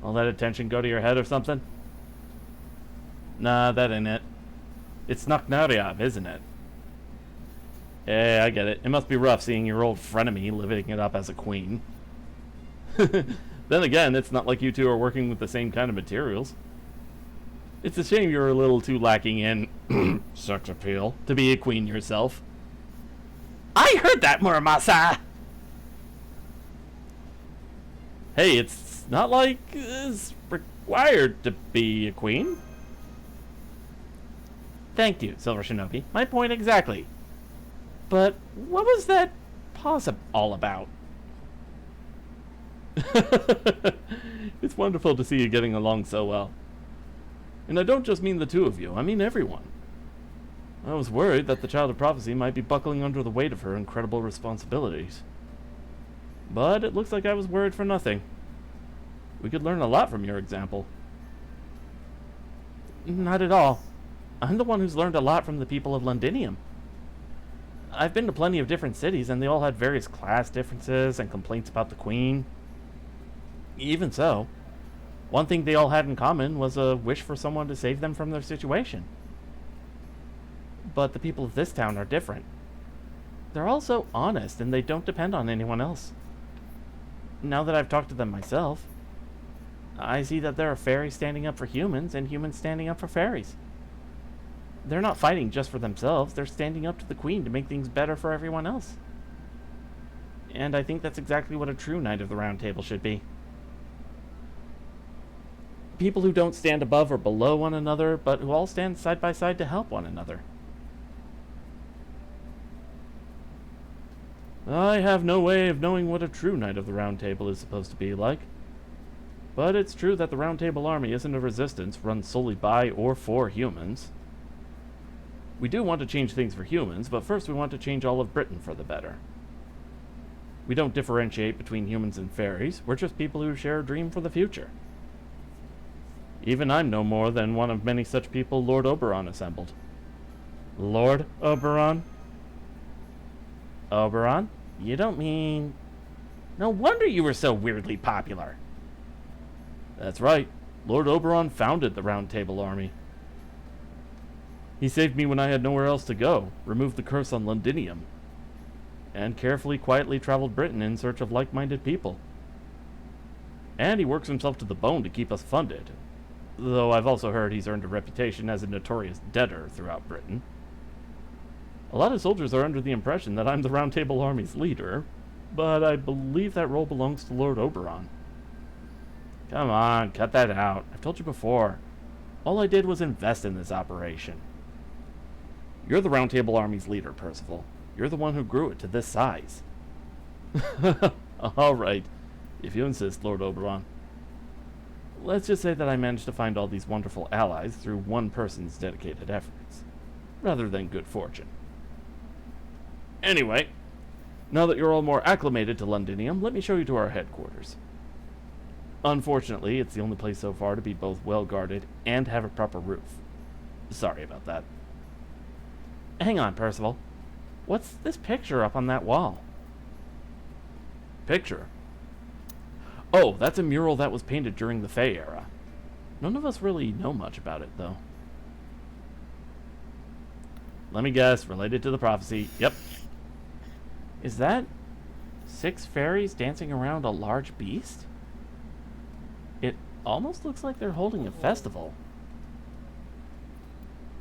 All that attention go to your head or something? Nah, that ain't it. It's Naknariab, isn't it? Yeah, I get it. It must be rough seeing your old frenemy living it up as a queen. Then again, it's not like you two are working with the same kind of materials. It's a shame you're a little too lacking in sex appeal to be a queen yourself. I heard that, Muramasa! Hey, it's not like it's required to be a queen. Thank you, Silver Shinobi. My point exactly. But what was that pause all about? It's wonderful to see you getting along so well. And I don't just mean the two of you, I mean everyone. I was worried that the Child of Prophecy might be buckling under the weight of her incredible responsibilities. But it looks like I was worried for nothing. We could learn a lot from your example. Not at all. I'm the one who's learned a lot from the people of Londinium. I've been to plenty of different cities, and they all had various class differences and complaints about the Queen. Even so, one thing they all had in common was a wish for someone to save them from their situation. But the people of this town are different. They're also honest, and they don't depend on anyone else. Now that I've talked to them myself, I see that there are fairies standing up for humans, and humans standing up for fairies. They're not fighting just for themselves, they're standing up to the Queen to make things better for everyone else. And I think that's exactly what a true Knight of the Round Table should be. People who don't stand above or below one another, but who all stand side by side to help one another. I have no way of knowing what a true Knight of the Round Table is supposed to be like. But it's true that the Round Table Army isn't a resistance run solely by or for humans. We do want to change things for humans, but first we want to change all of Britain for the better. We don't differentiate between humans and fairies, we're just people who share a dream for the future. Even I'm no more than one of many such people Lord Oberon assembled. Lord Oberon? Oberon? You don't mean... No wonder you were so weirdly popular. That's right. Lord Oberon founded the Round Table Army. He saved me when I had nowhere else to go, removed the curse on Londinium, and carefully, quietly traveled Britain in search of like-minded people. And he works himself to the bone to keep us funded, though I've also heard he's earned a reputation as a notorious debtor throughout Britain. A lot of soldiers are under the impression that I'm the Round Table Army's leader, but I believe that role belongs to Lord Oberon. Come on, cut that out. I've told you before. All I did was invest in this operation. You're the Round Table Army's leader, Percival. You're the one who grew it to this size. All right, if you insist, Lord Oberon. Let's just say that I managed to find all these wonderful allies through one person's dedicated efforts, rather than good fortune. Anyway, now that you're all more acclimated to Londinium, let me show you to our headquarters. Unfortunately, it's the only place so far to be both well-guarded and have a proper roof. Sorry about that. Hang on, Percival. What's this picture up on that wall? Picture? Oh, that's a mural that was painted during the Fae era. None of us really know much about it, though. Let me guess, related to the prophecy. Yep. Is that 6 fairies dancing around a large beast? It almost looks like they're holding a festival.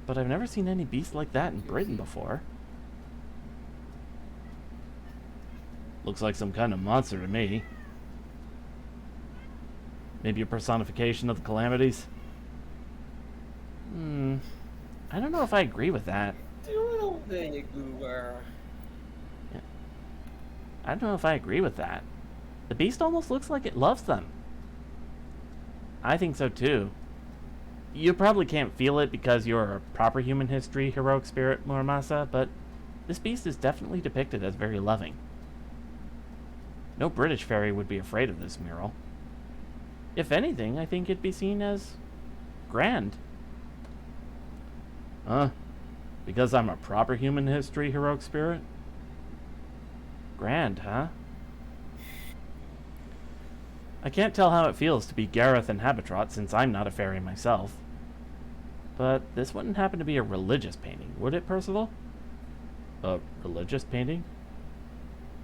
but I've never seen any beast like that in Britain before. Looks like some kind of monster to me. Maybe a personification of the calamities? I don't know if I agree with that. There you go. Yeah. I don't know if I agree with that. The beast almost looks like it loves them. I think so too. You probably can't feel it because you're a proper human history heroic spirit, Muramasa, but this beast is definitely depicted as very loving. No British fairy would be afraid of this mural. If anything, I think it'd be seen as grand. Huh? Because I'm a proper human history heroic spirit? Grand, huh? I can't tell how it feels to be Gareth and Habitrot since I'm not a fairy myself. But this wouldn't happen to be a religious painting, would it, Percival? A religious painting?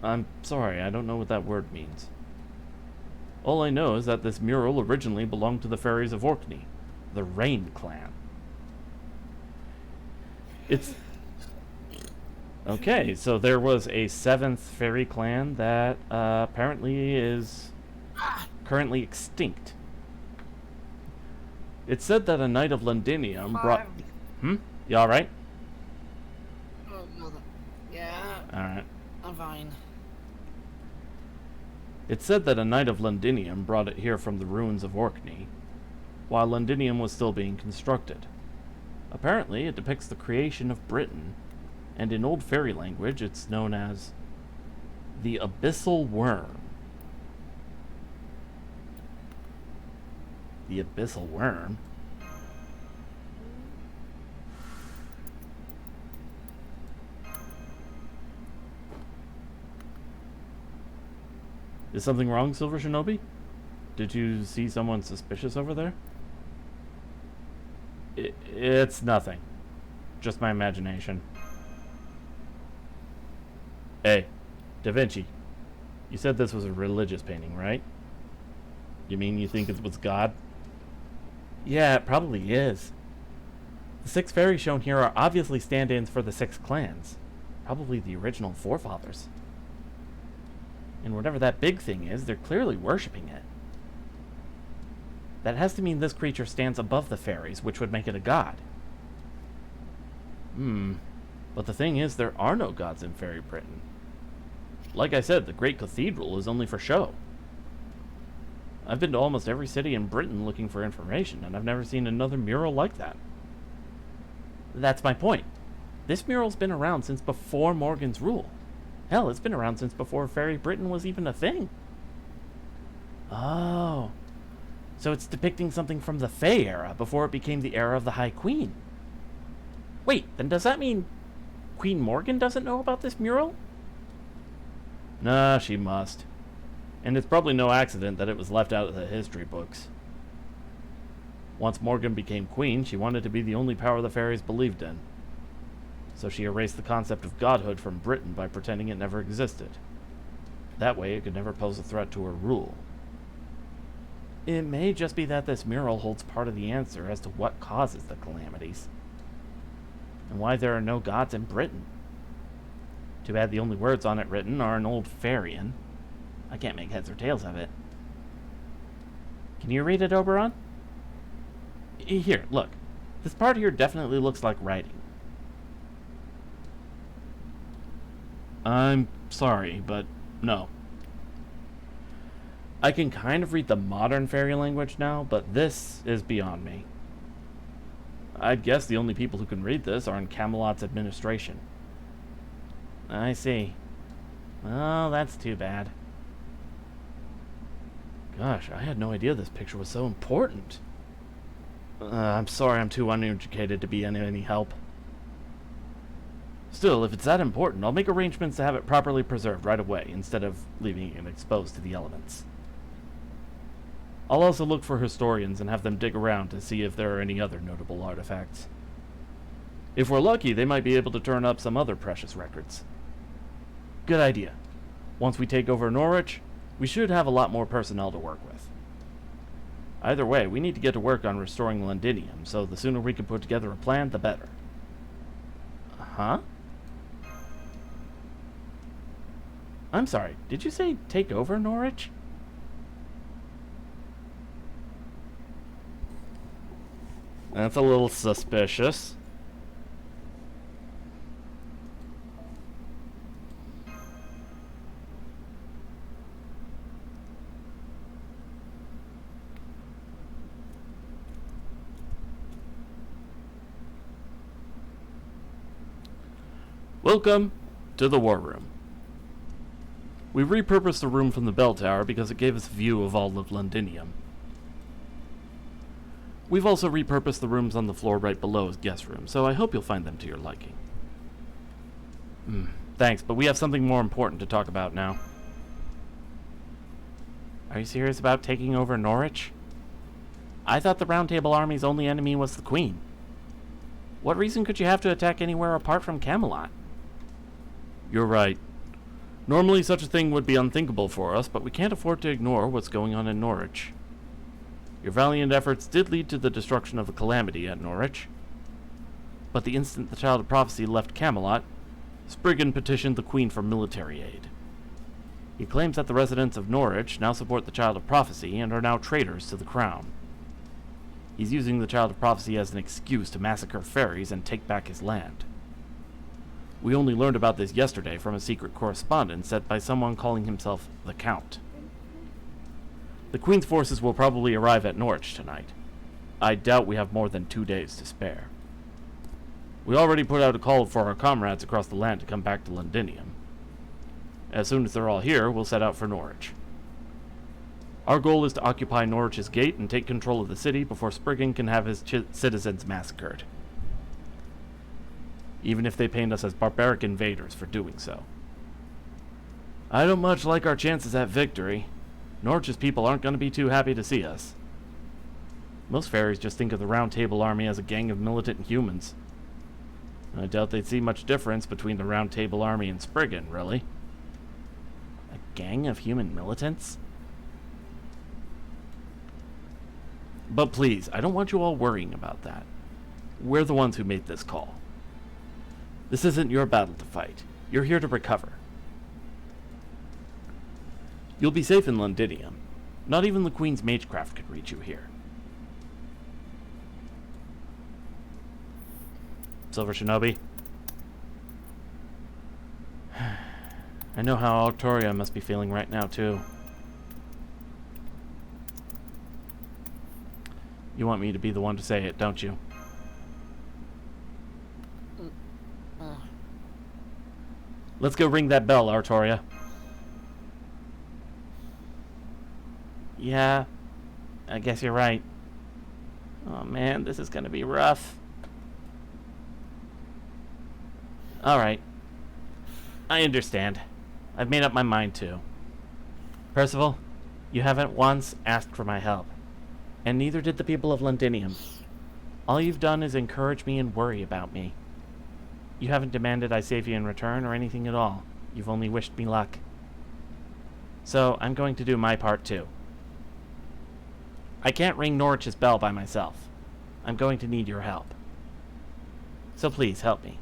I'm sorry, I don't know what that word means. All I know is that this mural originally belonged to the fairies of Orkney, the Rain clan. It's... Okay, so there was a 7th fairy clan that apparently is currently extinct. It said that a knight of Londinium brought... You alright? Oh, mother. Yeah, Alright. I'm fine. It said that a knight of Londinium brought it here from the ruins of Orkney, while Londinium was still being constructed. Apparently, it depicts the creation of Britain, and in old fairy language, it's known as the Abyssal Worm. The Abyssal Worm? Is something wrong, Silver Shinobi? Did you see someone suspicious over there? It's nothing. Just my imagination. Hey, Da Vinci. You said this was a religious painting, right? You mean you think it was God? Yeah, it probably is. The 6 fairies shown here are obviously stand-ins for the 6 clans. Probably the original forefathers. And whatever that big thing is, they're clearly worshipping it. That has to mean this creature stands above the fairies, which would make it a god. But the thing is, there are no gods in Fairy Britain. Like I said, the Great Cathedral is only for show. I've been to almost every city in Britain looking for information, and I've never seen another mural like that. That's my point. This mural's been around since before Morgan's rule. Hell, it's been around since before Fairy Britain was even a thing. Oh. So it's depicting something from the Fae era before it became the era of the High Queen. Wait, then does that mean Queen Morgan doesn't know about this mural? Nah, she must. And it's probably no accident that it was left out of the history books. Once Morgan became queen, she wanted to be the only power the fairies believed in. So she erased the concept of godhood from Britain by pretending it never existed. That way it could never pose a threat to her rule. It may just be that this mural holds part of the answer as to what causes the calamities. And why there are no gods in Britain. Too bad the only words on it written are an old Fairian. I can't make heads or tails of it. Can you read it, Oberon? Here, look. This part here definitely looks like writing. I'm sorry, but no. I can kind of read the modern fairy language now, but this is beyond me. I'd guess the only people who can read this are in Camelot's administration. I see. Well, that's too bad. Gosh, I had no idea this picture was so important. I'm sorry I'm too uneducated to be any help. Still, if it's that important, I'll make arrangements to have it properly preserved right away, instead of leaving it exposed to the elements. I'll also look for historians and have them dig around to see if there are any other notable artifacts. If we're lucky, they might be able to turn up some other precious records. Good idea. Once we take over Norwich, we should have a lot more personnel to work with. Either way, we need to get to work on restoring Londinium, so the sooner we can put together a plan, the better. Huh? I'm sorry, did you say take over Norwich? That's a little suspicious. Welcome to the War Room. We repurposed the room from the bell tower because it gave us a view of all of Londinium. We've also repurposed the rooms on the floor right below as guest rooms, so I hope you'll find them to your liking. Thanks, but we have something more important to talk about now. Are you serious about taking over Norwich? I thought the Round Table Army's only enemy was the Queen. What reason could you have to attack anywhere apart from Camelot? You're right. Normally such a thing would be unthinkable for us, but we can't afford to ignore what's going on in Norwich. Your valiant efforts did lead to the destruction of a calamity at Norwich. But the instant the Child of Prophecy left Camelot, Spriggan petitioned the Queen for military aid. He claims that the residents of Norwich now support the Child of Prophecy and are now traitors to the crown. He's using the Child of Prophecy as an excuse to massacre fairies and take back his land. We only learned about this yesterday from a secret correspondence sent by someone calling himself the Count. The Queen's forces will probably arrive at Norwich tonight. I doubt we have more than 2 days to spare. We already put out a call for our comrades across the land to come back to Londinium. As soon as they're all here, we'll set out for Norwich. Our goal is to occupy Norwich's gate and take control of the city before Spriggan can have his citizens massacred. Even if they paint us as barbaric invaders for doing so. I don't much like our chances at victory. Norwich's people aren't going to be too happy to see us. Most fairies just think of the Round Table Army as a gang of militant humans. I doubt they'd see much difference between the Round Table Army and Spriggan, really. A gang of human militants? But please, I don't want you all worrying about that. We're the ones who made this call. This isn't your battle to fight. You're here to recover. You'll be safe in Londinium. Not even the Queen's magecraft could reach you here. Silver Shinobi? I know how Artoria must be feeling right now, too. You want me to be the one to say it, don't you? Let's go ring that bell, Artoria. Yeah, I guess you're right. Oh man, this is gonna be rough. Alright. I understand. I've made up my mind too. Percival, you haven't once asked for my help. And neither did the people of Londinium. All you've done is encourage me and worry about me. You haven't demanded I save you in return or anything at all. You've only wished me luck. So, I'm going to do my part too. I can't ring Norwich's bell by myself. I'm going to need your help. So please, help me.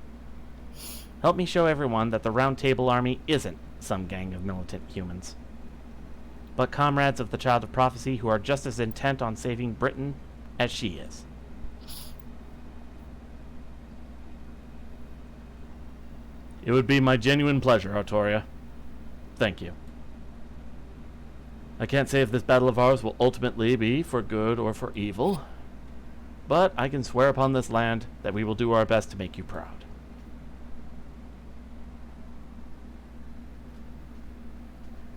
Help me show everyone that the Round Table Army isn't some gang of militant humans, but comrades of the Child of Prophecy who are just as intent on saving Britain as she is. It would be my genuine pleasure, Artoria. Thank you. I can't say if this battle of ours will ultimately be for good or for evil, but I can swear upon this land that we will do our best to make you proud.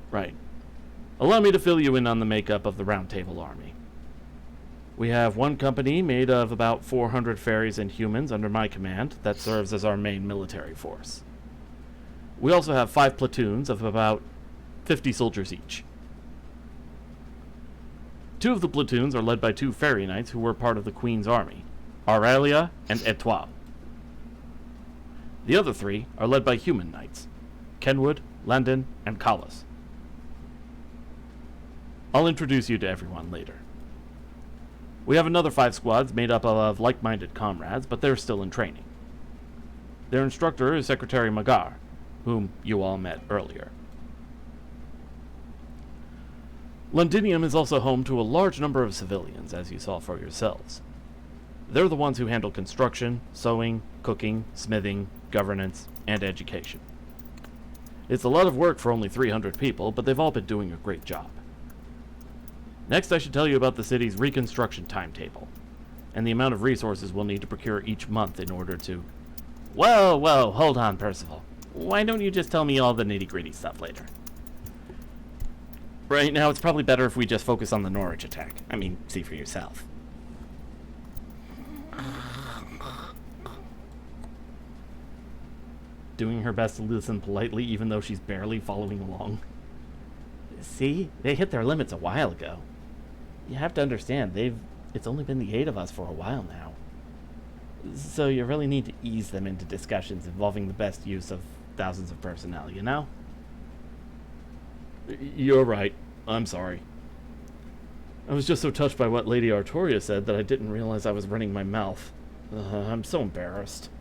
Right. Allow me to fill you in on the makeup of the Round Table Army. We have one company made of about 400 fairies and humans under my command that serves as our main military force. We also have 5 platoons of about 50 soldiers each. 2 of the platoons are led by 2 fairy knights who were part of the Queen's army, Aurelia and Etoile. The other 3 are led by human knights, Kenwood, Landon, and Collis. I'll introduce you to everyone later. We have another 5 squads made up of like-minded comrades, but they're still in training. Their instructor is Secretary Magar, whom you all met earlier. Londinium is also home to a large number of civilians, as you saw for yourselves. They're the ones who handle construction, sewing, cooking, smithing, governance, and education. It's a lot of work for only 300 people, but they've all been doing a great job. Next, I should tell you about the city's reconstruction timetable, and the amount of resources we'll need to procure each month in order to... Whoa, hold on, Percival. Why don't you just tell me all the nitty-gritty stuff later? Right now, it's probably better if we just focus on the Norwich attack. I mean, see for yourself. Doing her best to listen politely, even though she's barely following along. See? They hit their limits a while ago. You have to understand, it's only been the 8 of us for a while now. So you really need to ease them into discussions involving the best use of thousands of personnel, you know? You're right. I'm sorry. I was just so touched by what Lady Artoria said that I didn't realize I was running my mouth. I'm so embarrassed.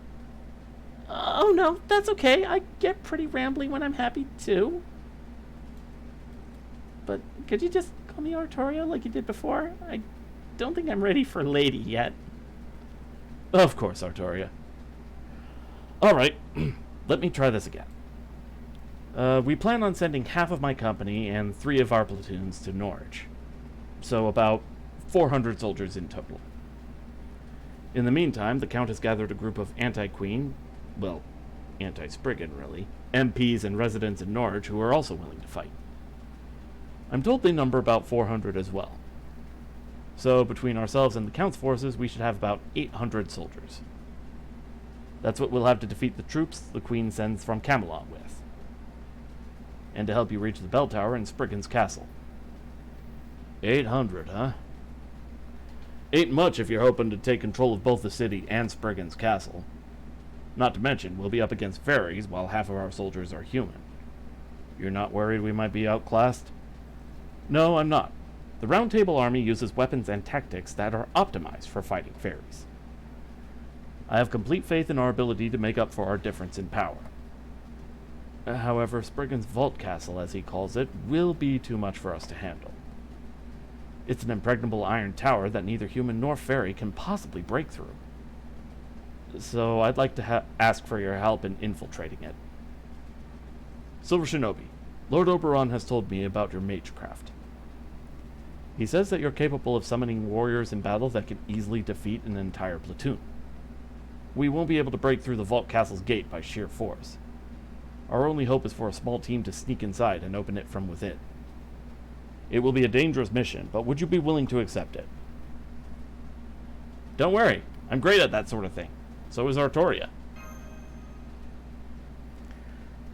Oh no, that's okay. I get pretty rambly when I'm happy too. But could you just call me Artoria like you did before? I don't think I'm ready for lady yet. Of course, Artoria. Alright, let me try this again. We plan on sending half of my company and 3 of our platoons to Norwich. So about 400 soldiers in total. In the meantime, the Count has gathered a group of anti-Queen, well, anti-Spriggan really, MPs and residents in Norwich who are also willing to fight. I'm told they number about 400 as well. So between ourselves and the Count's forces, we should have about 800 soldiers. That's what we'll have to defeat the troops the Queen sends from Camelot with. And to help you reach the bell tower in Spriggan's castle. 800, huh? Ain't much if you're hoping to take control of both the city and Spriggan's castle. Not to mention, we'll be up against fairies while half of our soldiers are human. You're not worried we might be outclassed? No, I'm not. The Round Table Army uses weapons and tactics that are optimized for fighting fairies. I have complete faith in our ability to make up for our difference in power. However, Spriggan's Vault Castle, as he calls it, will be too much for us to handle. It's an impregnable iron tower that neither human nor fairy can possibly break through. So I'd like to ask for your help in infiltrating it. Silver Shinobi, Lord Oberon has told me about your magecraft. He says that you're capable of summoning warriors in battle that can easily defeat an entire platoon. We won't be able to break through the Vault Castle's gate by sheer force. Our only hope is for a small team to sneak inside and open it from within. It will be a dangerous mission, but would you be willing to accept it? Don't worry, I'm great at that sort of thing. So is Artoria.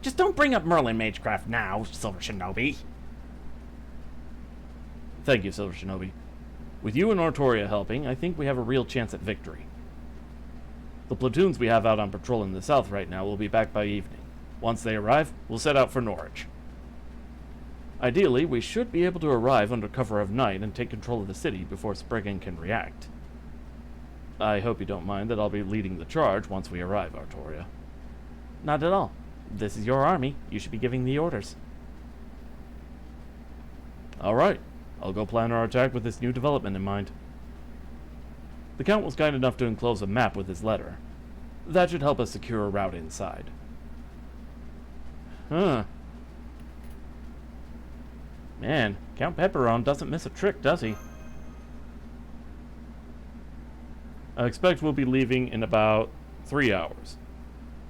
Just don't bring up Merlin Magecraft now, Silver Shinobi. Thank you, Silver Shinobi. With you and Artoria helping, I think we have a real chance at victory. The platoons we have out on patrol in the south right now will be back by evening. Once they arrive, we'll set out for Norwich. Ideally, we should be able to arrive under cover of night and take control of the city before Spriggan can react. I hope you don't mind that I'll be leading the charge once we arrive, Artoria. Not at all. This is your army. You should be giving the orders. Alright. I'll go plan our attack with this new development in mind. The Count was kind enough to enclose a map with his letter. That should help us secure a route inside. Huh. Man, Count Pepperon doesn't miss a trick, does he? I expect we'll be leaving in about 3 hours.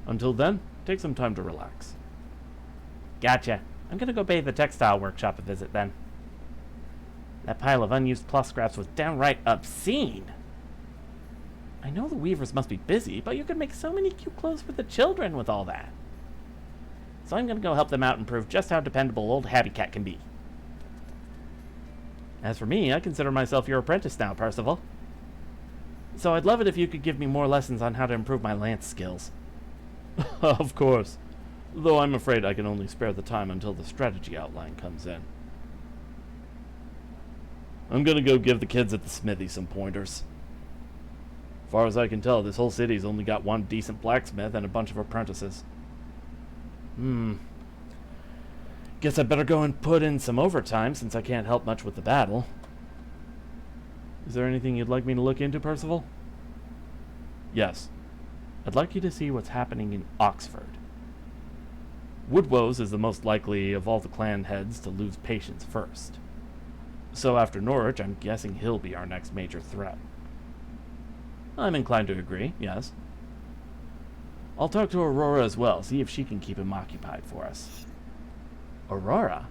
Until then, take some time to relax. Gotcha. I'm gonna go pay the textile workshop a visit then. That pile of unused cloth scraps was downright obscene. I know the weavers must be busy, but you could make so many cute clothes for the children with all that. So I'm gonna go help them out and prove just how dependable old Happy Cat can be. As for me, I consider myself your apprentice now, Percival. So I'd love it if you could give me more lessons on how to improve my lance skills. Of course. Though I'm afraid I can only spare the time until the strategy outline comes in. I'm gonna go give the kids at the smithy some pointers. Far as I can tell, this whole city's only got one decent blacksmith and a bunch of apprentices. Guess I better go and put in some overtime since I can't help much with the battle. Is there anything you'd like me to look into, Percival? Yes. I'd like you to see what's happening in Oxford. Woodwose is the most likely of all the clan heads to lose patience first. So after Norwich, I'm guessing he'll be our next major threat. I'm inclined to agree, yes. I'll talk to Aurora as well, see if she can keep him occupied for us. Aurora?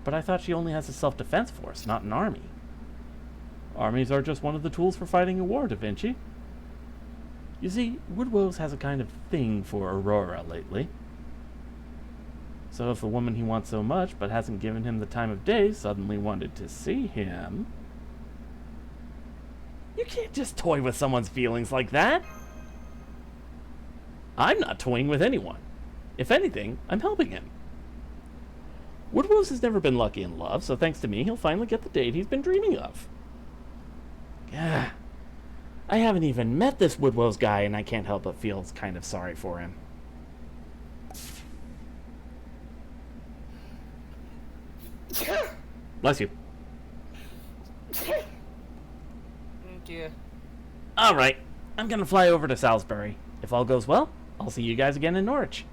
But I thought she only has a self-defense force, not an army. Armies are just one of the tools for fighting a war, Da Vinci. You see, Woodwose has a kind of thing for Aurora lately. So if the woman he wants so much, but hasn't given him the time of day, suddenly wanted to see him... You can't just toy with someone's feelings like that. I'm not toying with anyone. If anything, I'm helping him. Woodwose has never been lucky in love, so thanks to me, he'll finally get the date he's been dreaming of. Gah. I haven't even met this Woodwose guy, and I can't help but feel kind of sorry for him. Bless you. Thank you. Alright, I'm gonna fly over to Salisbury. If all goes well, I'll see you guys again in Norwich.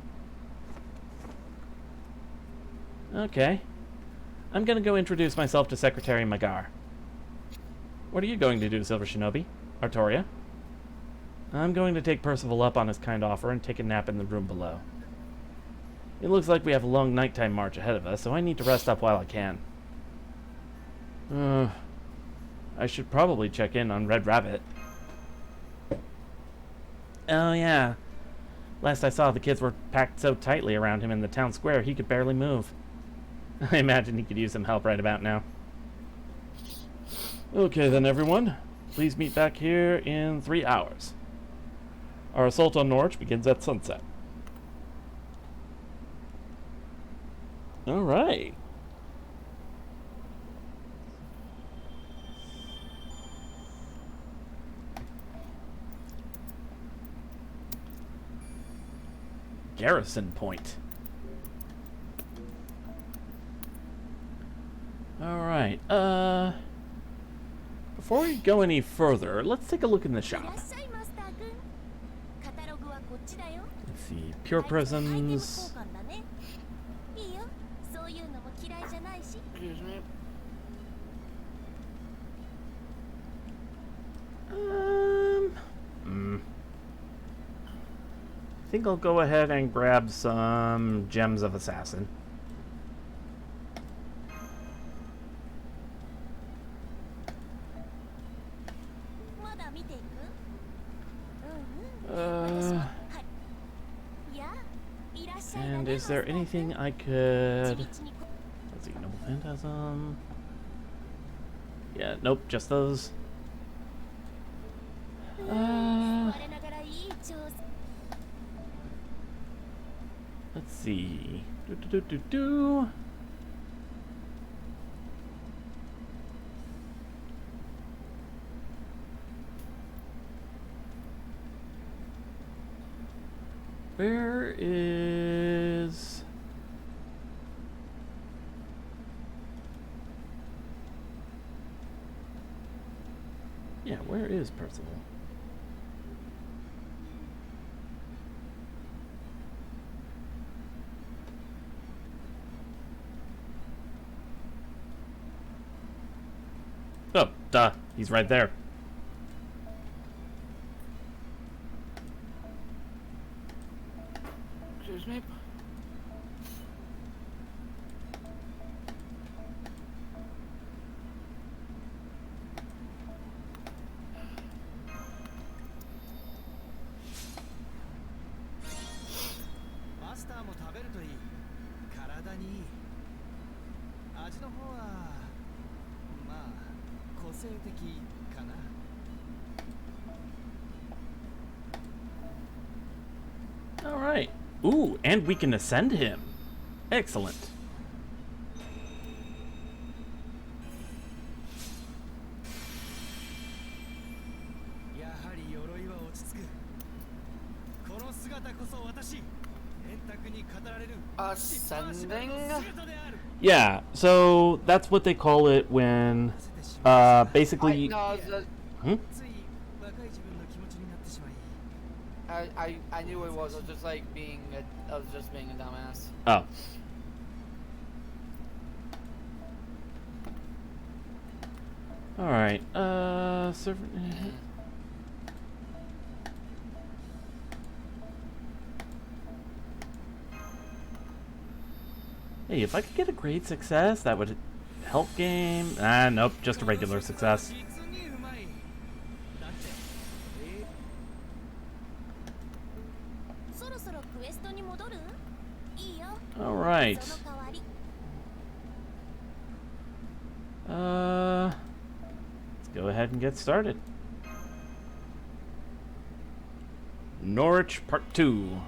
Okay. I'm gonna go introduce myself to Secretary Magar. What are you going to do, Silver Shinobi? Artoria? I'm going to take Percival up on his kind offer and take a nap in the room below. It looks like we have a long nighttime march ahead of us, so I need to rest up while I can. I should probably check in on Red Rabbit. Oh yeah. Last I saw, the kids were packed so tightly around him in the town square he could barely move. I imagine he could use some help right about now. Okay then, everyone. Please meet back here in 3 hours. Our assault on Norwich begins at sunset. Alright. Garrison point. Alright, before we go any further, let's take a look in the shop. Let's see, pure prisms. Excuse me. I think I'll go ahead and grab some Gems of Assassin. And is there anything I could... Let's see, Noble Phantasm... Yeah, nope, just those. Let's see. Where is... Yeah, where is Percival? Oh, duh. He's right there. Excuse me. Alright. Ooh, and we can ascend him. Excellent. Ascending? Yeah, so that's what they call it when, basically... No, Hmm? I knew it was. I was just like being I was just being a dumbass. Oh. Alright, server... Hey, if I could get a great success, that would help game. Ah, nope, just a regular success. Alright. Let's go ahead and get started. Norwich Part 2.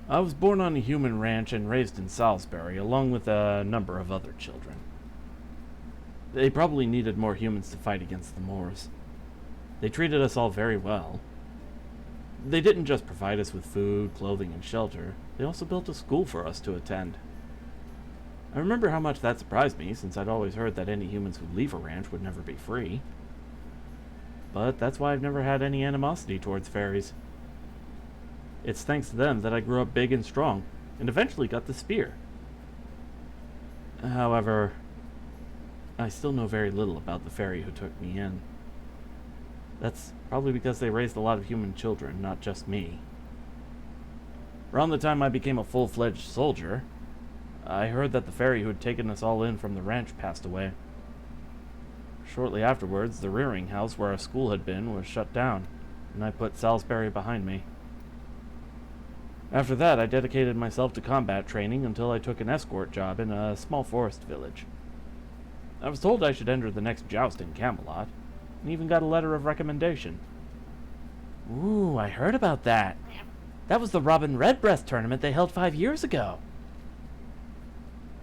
I was born on a human ranch and raised in Salisbury, along with a number of other children. They probably needed more humans to fight against the Moors. They treated us all very well. They didn't just provide us with food, clothing, and shelter, they also built a school for us to attend. I remember how much that surprised me, since I'd always heard that any humans who leave a ranch would never be free. But that's why I've never had any animosity towards fairies. It's thanks to them that I grew up big and strong, and eventually got the spear. However, I still know very little about the fairy who took me in. That's probably because they raised a lot of human children, not just me. Around the time I became a full-fledged soldier, I heard that the fairy who had taken us all in from the ranch passed away. Shortly afterwards, the rearing house where our school had been was shut down, and I put Salisbury behind me. After that, I dedicated myself to combat training until I took an escort job in a small forest village. I was told I should enter the next joust in Camelot, and even got a letter of recommendation. Ooh, I heard about that. That was the Robin Redbreast tournament they held 5 years ago.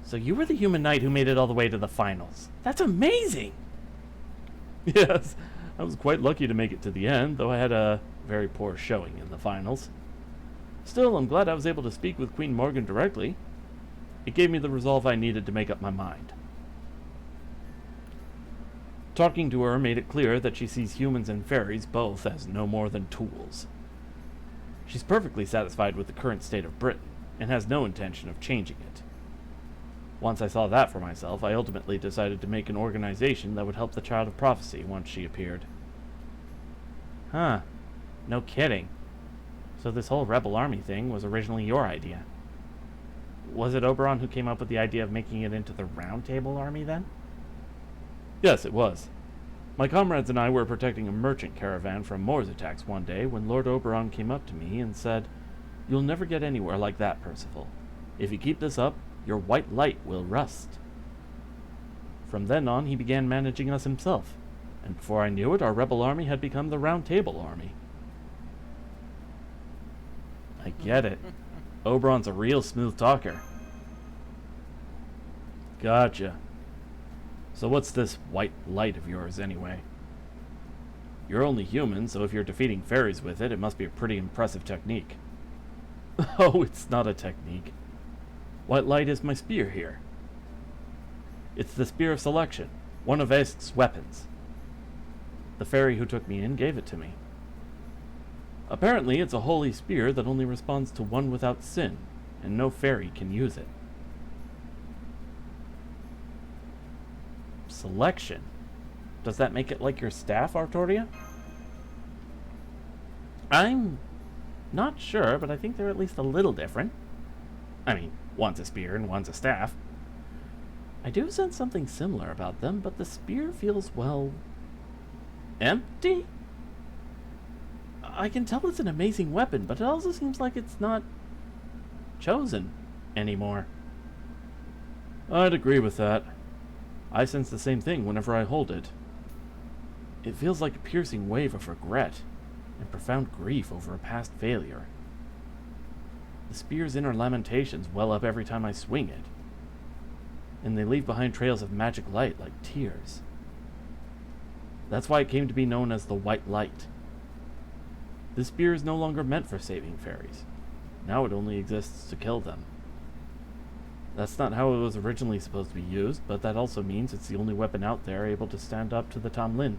So you were the human knight who made it all the way to the finals. That's amazing! Yes, I was quite lucky to make it to the end, though I had a very poor showing in the finals. Still, I'm glad I was able to speak with Queen Morgan directly. It gave me the resolve I needed to make up my mind. Talking to her made it clear that she sees humans and fairies both as no more than tools. She's perfectly satisfied with the current state of Britain, and has no intention of changing it. Once I saw that for myself, I ultimately decided to make an organization that would help the Child of Prophecy once she appeared. Huh. No kidding. So this whole rebel army thing was originally your idea. Was it Oberon who came up with the idea of making it into the Round Table Army, then? Yes, it was. My comrades and I were protecting a merchant caravan from Moors attacks one day when Lord Oberon came up to me and said, "You'll never get anywhere like that, Percival. If you keep this up, your white light will rust." From then on, he began managing us himself, and before I knew it, our rebel army had become the Round Table Army. I get it. Oberon's a real smooth talker. Gotcha. So what's this white light of yours, anyway? You're only human, so if you're defeating fairies with it, it must be a pretty impressive technique. Oh, it's not a technique. White light is my spear here. It's the Spear of Selection, one of Aesk's weapons. The fairy who took me in gave it to me. Apparently, it's a holy spear that only responds to one without sin, and no fairy can use it. Selection? Does that make it like your staff, Artoria? I'm not sure, but I think they're at least a little different. I mean, one's a spear and one's a staff. I do sense something similar about them, but the spear feels, well, empty? I can tell it's an amazing weapon, but it also seems like it's not chosen anymore. I'd agree with that. I sense the same thing whenever I hold it. It feels like a piercing wave of regret and profound grief over a past failure. The spear's inner lamentations well up every time I swing it, and they leave behind trails of magic light like tears. That's why it came to be known as the White Light. This spear is no longer meant for saving fairies. Now it only exists to kill them. That's not how it was originally supposed to be used, but that also means it's the only weapon out there able to stand up to the Tom Lin.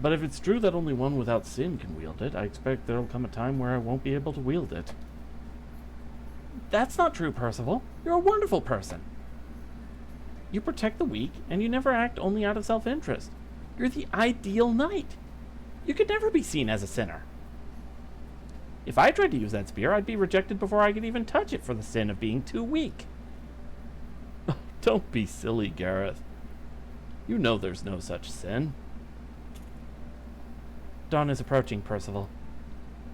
But if it's true that only one without sin can wield it, I expect there'll come a time where I won't be able to wield it. That's not true, Percival. You're a wonderful person. You protect the weak, and you never act only out of self-interest. You're the ideal knight. You could never be seen as a sinner. If I tried to use that spear, I'd be rejected before I could even touch it for the sin of being too weak. Don't be silly, Gareth. You know there's no such sin. Dawn is approaching, Percival.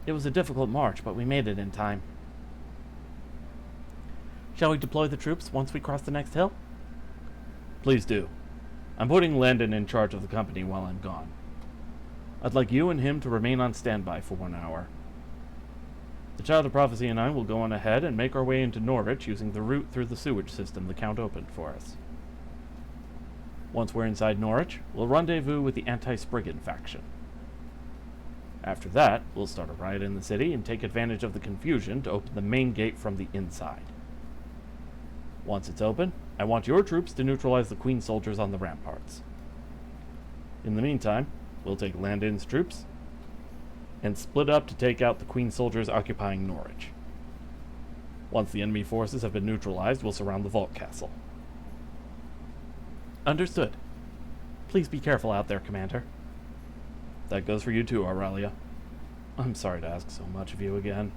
It was a difficult march, but we made it in time. Shall we deploy the troops once we cross the next hill? Please do. I'm putting Landon in charge of the company while I'm gone. I'd like you and him to remain on standby for 1 hour. The Child of Prophecy and I will go on ahead and make our way into Norwich using the route through the sewage system the Count opened for us. Once we're inside Norwich, we'll rendezvous with the anti-Spriggan faction. After that, we'll start a riot in the city and take advantage of the confusion to open the main gate from the inside. Once it's open, I want your troops to neutralize the Queen soldiers on the ramparts. In the meantime, we'll take Landon's troops and split up to take out the Queen soldiers occupying Norwich. Once the enemy forces have been neutralized, we'll surround the vault castle. Understood. Please be careful out there, Commander. That goes for you too, Aurelia. I'm sorry to ask so much of you again.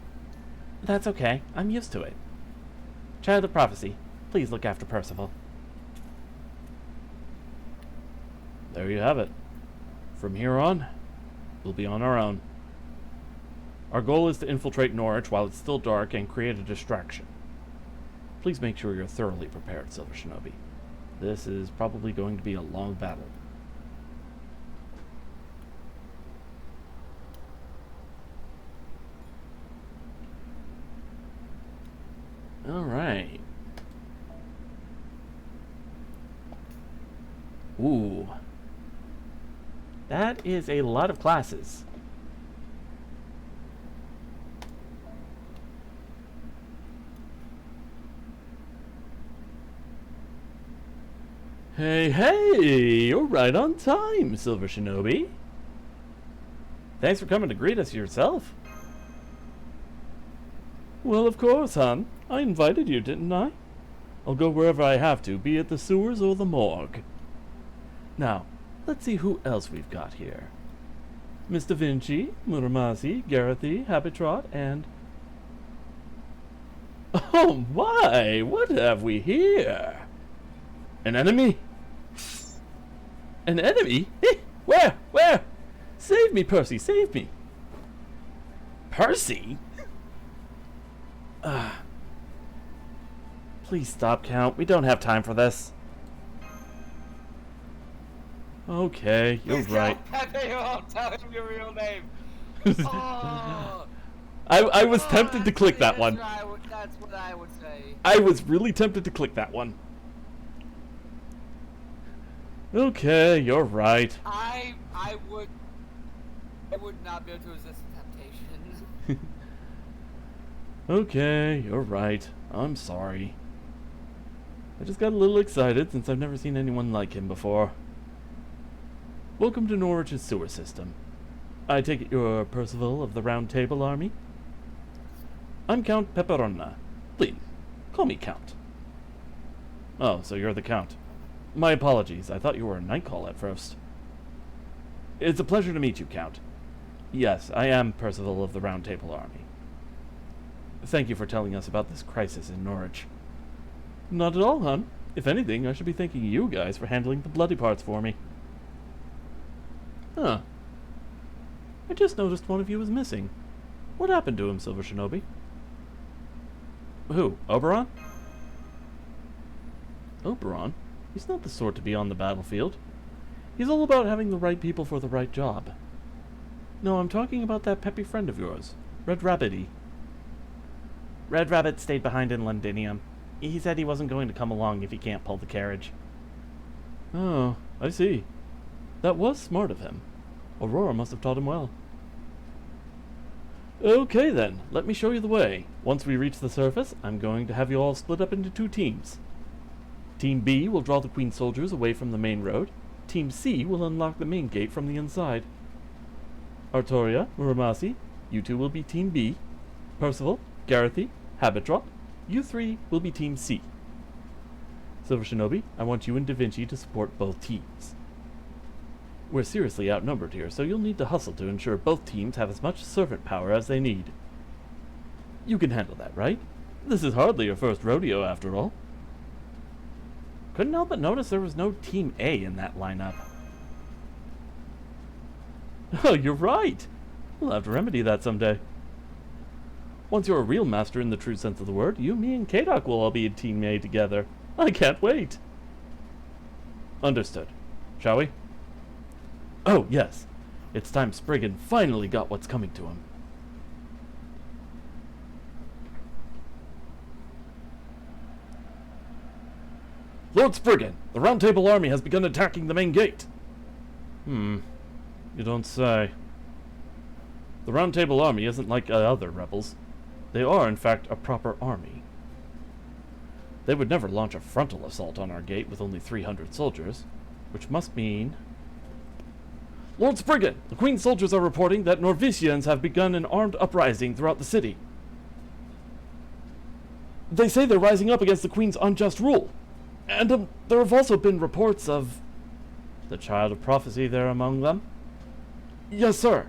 That's okay. I'm used to it. Child of Prophecy, please look after Percival. There you have it. From here on, we'll be on our own. Our goal is to infiltrate Norwich while it's still dark and create a distraction. Please make sure you're thoroughly prepared, Silver Shinobi. This is probably going to be a long battle. Alright. Ooh. That is a lot of classes. Hey, you're right on time, Silver Shinobi. Thanks for coming to greet us yourself. Well, of course, hon. I invited you, didn't I? I'll go wherever I have to, be it the sewers or the morgue. Now, let's see who else we've got here. Mr. Vinci, Muramasi, Garethy, Habitrot, and... Oh my! What have we here? An enemy? An enemy? Where? Where? Save me, Percy, save me! Percy? Please stop, Count. We don't have time for this. Okay, you're right. Pepe, I'll tell him your real name. Oh, I was tempted to click that one. That's what I would say. I was really tempted to click that one. Okay, you're right. I would not be able to resist the temptation. Okay, you're right. I'm sorry. I just got a little excited since I've never seen anyone like him before. Welcome to Norwich's sewer system. I take it you're Percival of the Round Table Army? I'm Count Peperonna. Please, call me Count. Oh, so you're the Count. My apologies, I thought you were a Nightcall at first. It's a pleasure to meet you, Count. Yes, I am Percival of the Round Table Army. Thank you for telling us about this crisis in Norwich. Not at all, hon. If anything, I should be thanking you guys for handling the bloody parts for me. Huh. I just noticed one of you was missing. What happened to him, Silver Shinobi? Who? Oberon? Oberon? He's not the sort to be on the battlefield. He's all about having the right people for the right job. No, I'm talking about that peppy friend of yours, Red Rabbity. Red Rabbit stayed behind in Londinium. He said he wasn't going to come along if he can't pull the carriage. Oh, I see. That was smart of him. Aurora must have taught him well. Okay then, let me show you the way. Once we reach the surface, I'm going to have you all split up into 2 teams. Team B will draw the Queen soldiers away from the main road. Team C will unlock the main gate from the inside. Artoria, Muramasi, you 2 will be Team B. Percival, Garathy, Habitdrop, you 3 will be Team C. Silver Shinobi, I want you and Da Vinci to support both teams. We're seriously outnumbered here, so you'll need to hustle to ensure both teams have as much servant power as they need. You can handle that, right? This is hardly your first rodeo, after all. Couldn't help but notice there was no Team A in that lineup. Oh, you're right! We'll have to remedy that someday. Once you're a real master in the true sense of the word, you, me, and Kadok will all be in Team A together. I can't wait! Understood. Shall we? Oh, yes. It's time Spriggan finally got what's coming to him. Lord Spriggan, the Round Table army has begun attacking the main gate. You don't say. The Round Table army isn't like other rebels. They are, in fact, a proper army. They would never launch a frontal assault on our gate with only 300 soldiers, which must mean... Lord Spriggan, the Queen's soldiers are reporting that Norvisians have begun an armed uprising throughout the city. They say they're rising up against the Queen's unjust rule. And there have also been reports of... The Child of Prophecy there among them? Yes, sir.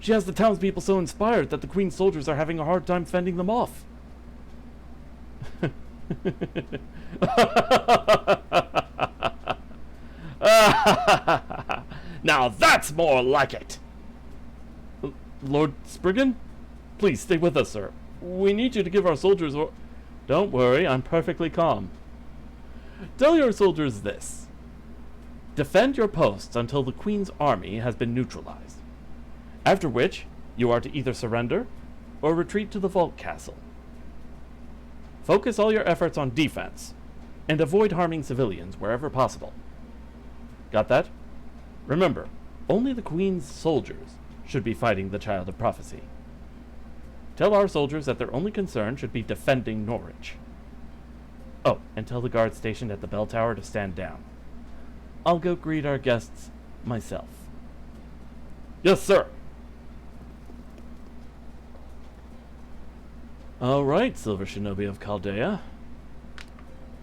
She has the townspeople so inspired that the Queen's soldiers are having a hard time fending them off. Now that's more like it! Lord Spriggan? Please stay with us, sir. We need you to give our soldiers Don't worry, I'm perfectly calm. Tell your soldiers this. Defend your posts until the Queen's army has been neutralized. After which, you are to either surrender or retreat to the Vault Castle. Focus all your efforts on defense, and avoid harming civilians wherever possible. Got that? Remember, only the Queen's soldiers should be fighting the Child of Prophecy. Tell our soldiers that their only concern should be defending Norwich. Oh, and tell the guard stationed at the bell tower to stand down. I'll go greet our guests myself. Yes, sir! Alright, Silver Shinobi of Chaldea.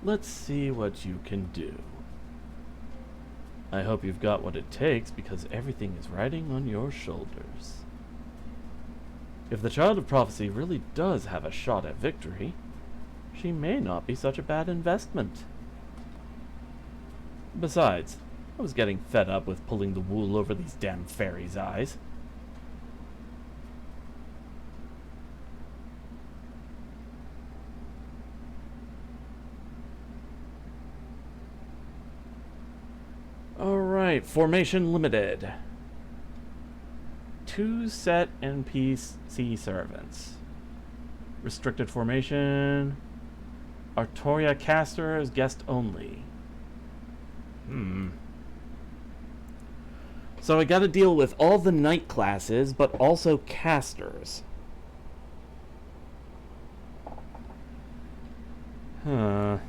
Let's see what you can do. I hope you've got what it takes, because everything is riding on your shoulders. If the Child of Prophecy really does have a shot at victory, she may not be such a bad investment. Besides, I was getting fed up with pulling the wool over these damn fairies' eyes. Alright, Formation Limited. 2 set NPC servants. Restricted formation. Artoria caster is guest only. So I gotta deal with all the knight classes, but also casters. Huh.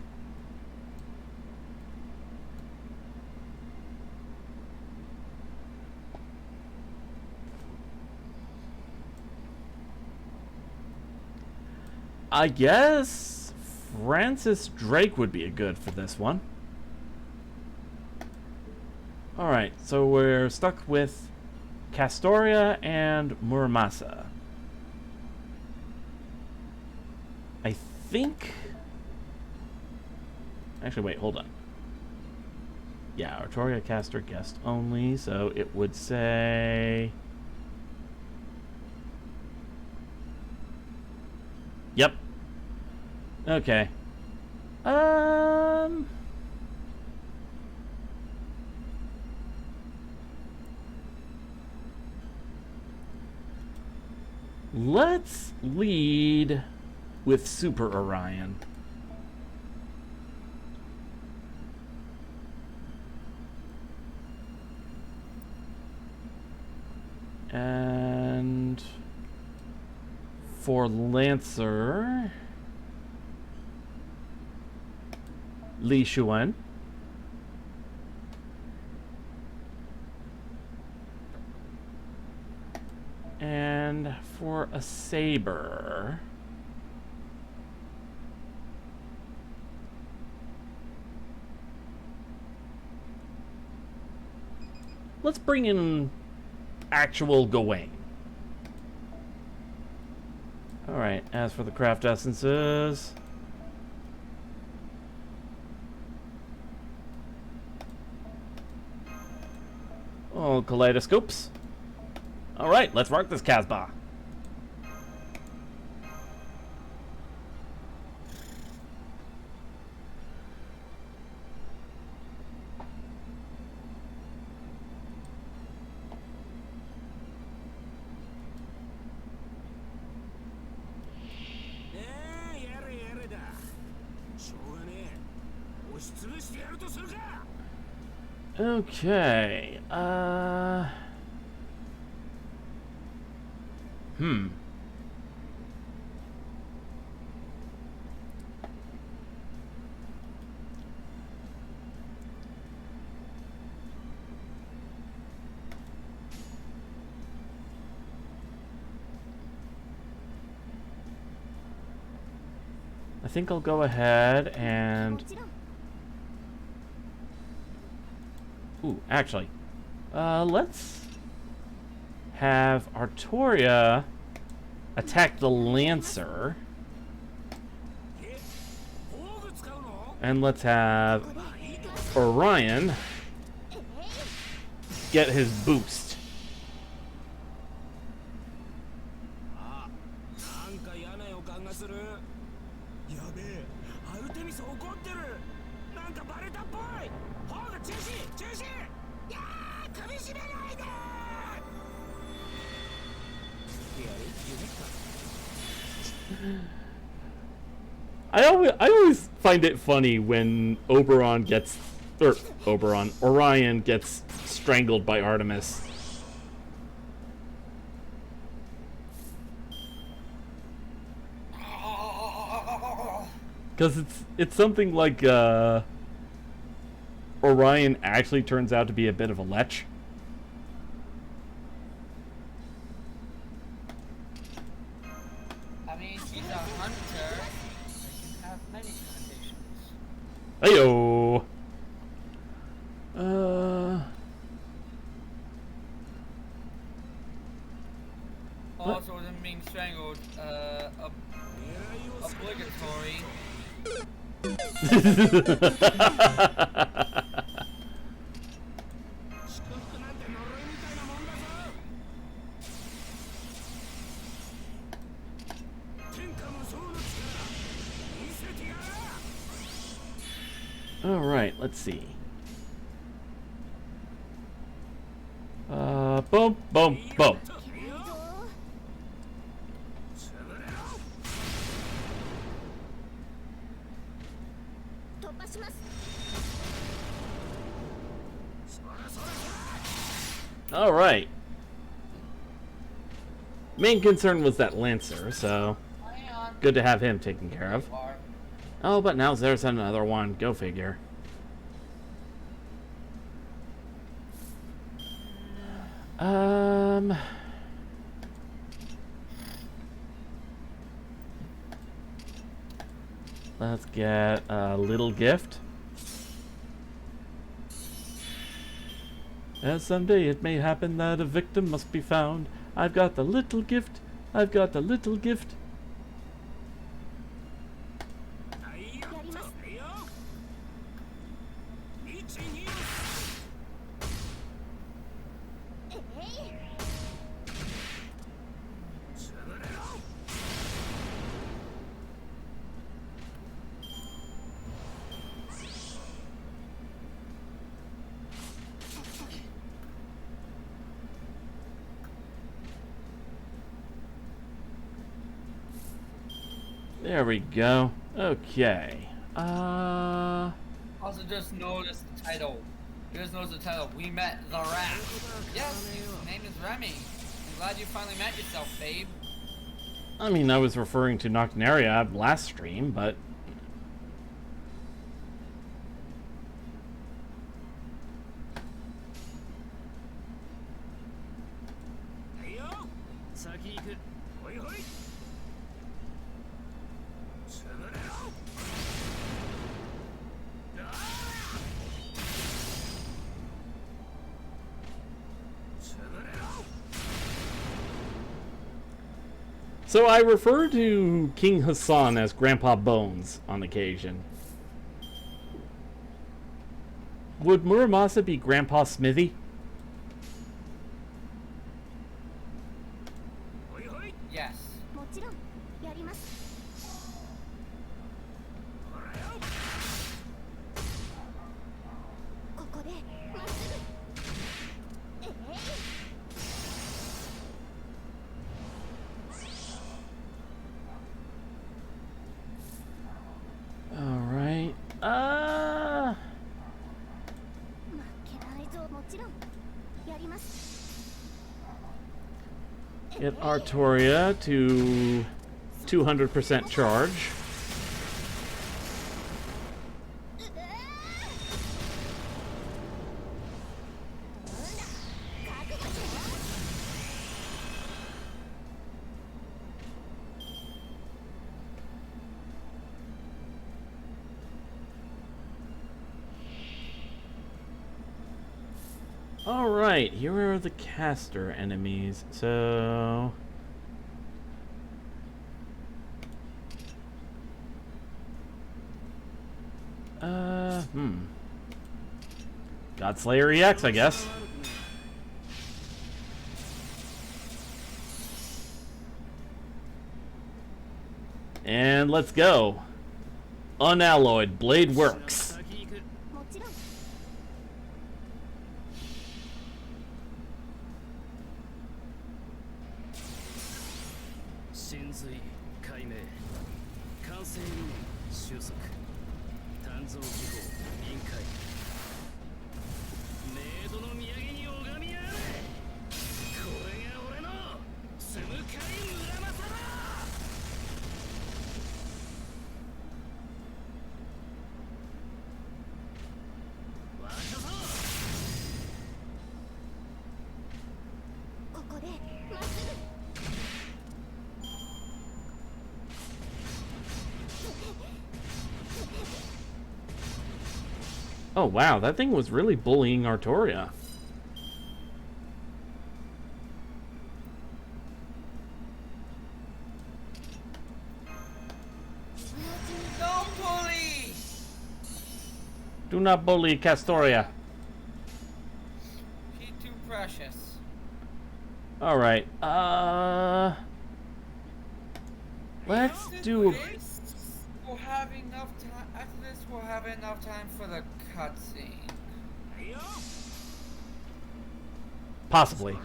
I guess Francis Drake would be a good for this one. Alright, so we're stuck with Castoria and Muramasa. I think... Actually, wait, hold on. Yeah, Artoria caster guest only, so it would say... Yep. Okay. Let's lead with Super Orion. And for Lancer, Li Xuan. And for a Saber, let's bring in actual Gawain. Alright, as for the craft essences, oh, kaleidoscopes. Alright, let's rock this Casbah. Okay, I think I'll go ahead and... Ooh, actually, let's have Artoria attack the Lancer. And let's have Orion get his boost. I always find it funny when Orion gets strangled by Artemis. Because it's something like Orion actually turns out to be a bit of a lech. I mean, he's a hunter. He can have many connotations. Heyo. Also, them being strangled, obligatory. All right, let's see. Boom, boom, boom. All right. Main concern was that Lancer, so good to have him taken care of. Oh, but now there's another one. Go figure. Let's get a little gift. As someday it may happen that a victim must be found. I've got the little gift. I've got the little gift. There we go. Okay. Also, just notice the title. Just notice the title. We met the rat. Yes, his name is Remy. Glad you finally met yourself, babe. I mean, I was referring to Noctinaria last stream, but... So I refer to King Hassan as Grandpa Bones on occasion. Would Muramasa be Grandpa Smithy? Yes. もちろんやります。ここでまっすぐ。Alright. 負けないぞ。もちろんやります。 Get Artoria to 200% charge. Alright, here are the caster enemies. So... Godslayer EX, I guess. And let's go. Unalloyed Blade Works. もちろん。真髄解明完成理念収束鍛造技法臨界メイドの土産に拝みやがれこれが俺のスムカイ村正だ渡そうここでまっすぐ。 Oh wow, that thing was really bullying Artoria. Don't bully! Do not bully Castoria. She's too precious. Alright, let's After do... this, we'll have enough time. After this, we'll have enough time for the cutscene. Possibly.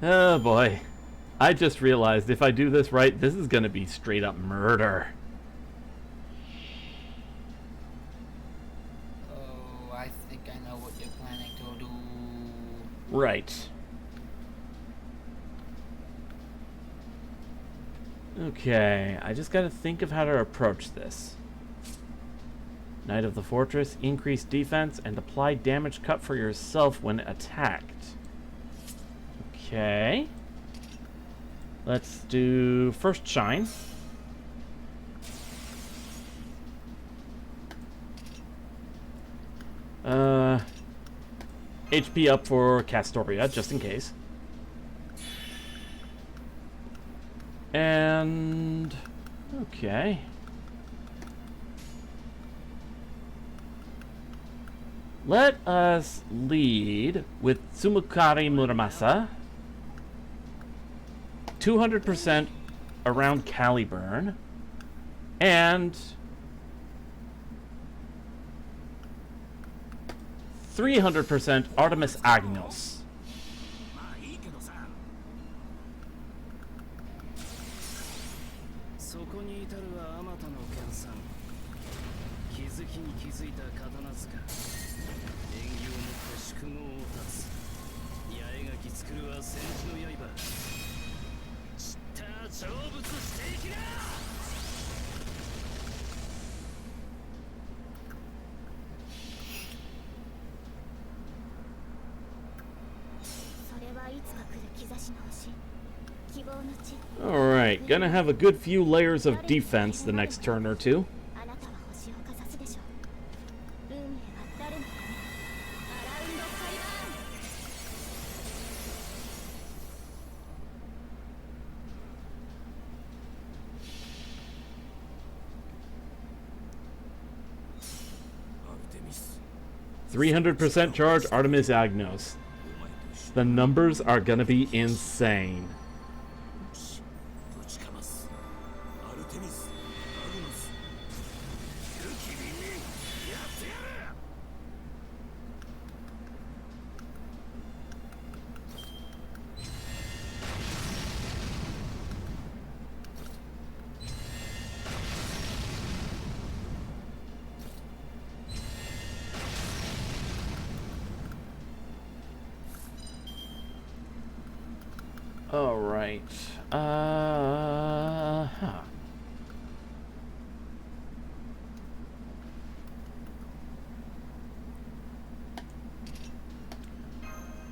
Oh boy. I just realized if I do this right, this is gonna be straight up murder. Oh, I think I know what you're planning to do. Right. Okay, I just gotta think of how to approach this. Knight of the Fortress, increase defense and apply damage cut for yourself when attacked. Okay. Let's do first shine. HP up for Castoria, just in case. And... okay. Let us lead with Tsumukari Muramasa. 200% around Caliburn. And 300% Artemis Agnos. まあいいけどさ。そこに至るはあまたの研鑽。気づきに気づいた刀塚。縁起をもって宿業を立つ。八重垣作るは戦士の刃。散った成仏していきな。それはいつか来る兆しの星、希望の地。 Alright, gonna have a good few layers of defense the next turn or two. あなたは星をかざすでしょう。運命は誰のため？アラウンド裁判。 アルテミス。 300% charge Artemis Agnos. The numbers are gonna be insane. ぶちかますアルテミスアグノス不気味にやってやる Alright. Huh.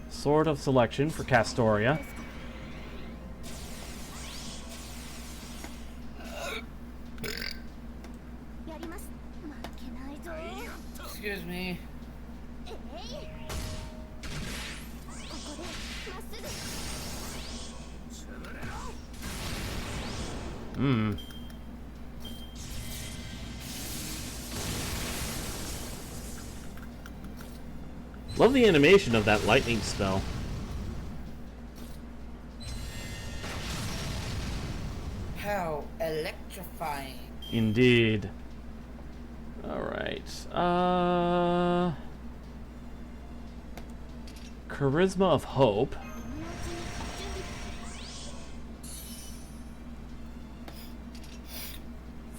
Sword of Selection for Castoria. やります。負けないぞ。 Excuse me. えい。ここでまっすぐ。 Hmm. Love the animation of that lightning spell. How electrifying. Indeed. Alright. Charisma of Hope.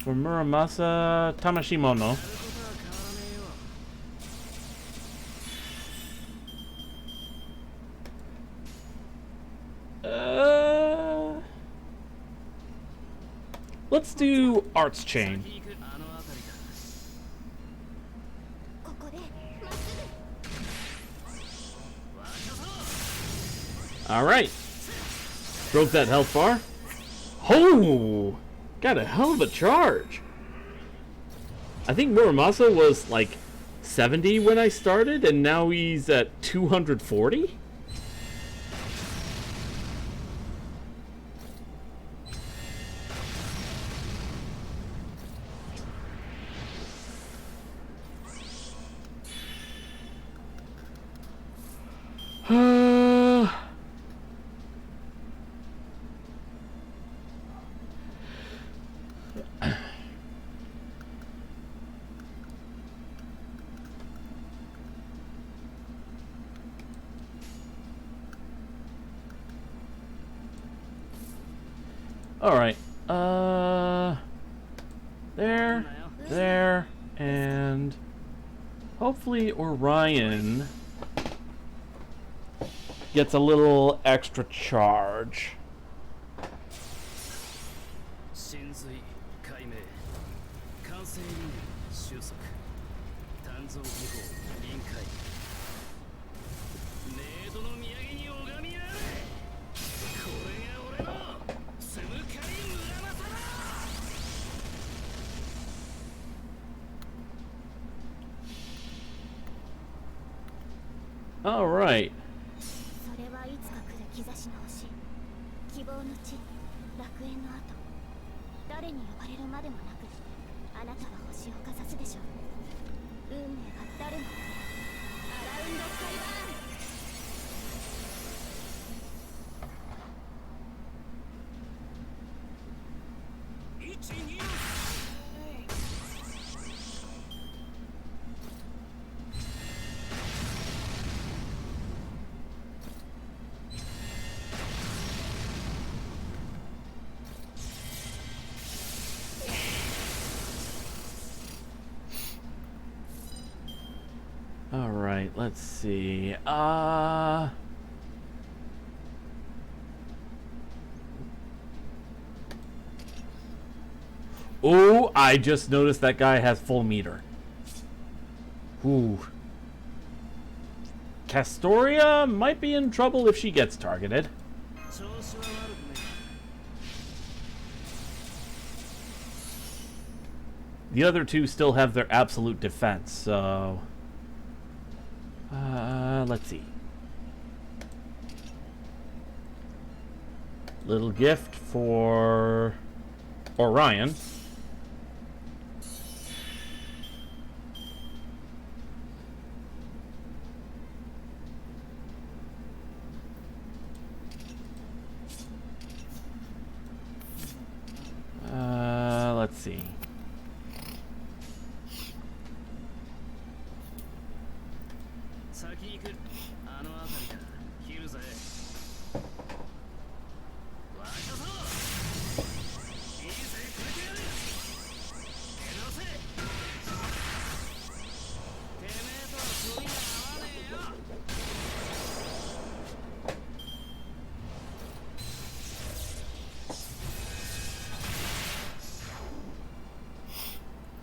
For Muramasa Tamashimono. Let's do Arts Chain. あの辺りだ ここでまっすぐ。 Alright. Broke that health bar. Oh! Got a hell of a charge. I think Muramasa was like 70 when I started, and now he's at 240? Alright, there, and hopefully Orion gets a little extra charge. 神髄解明完成理念収束鍛造技法臨界冥土の土産に拝みやれこれが俺のつむかり村正だ Alright. それはいつか来る兆しの星、希望の地、楽園の後、誰に呼ばれるまでもなく、あなたは星をかざすでしょう。運命は誰のため？アラウンド裁判。 1、2 right, let's see. Oh, I just noticed that guy has full meter. Ooh. Castoria might be in trouble if she gets targeted. The other two still have their absolute defense, so... let's see. Little gift for Orion. Let's see.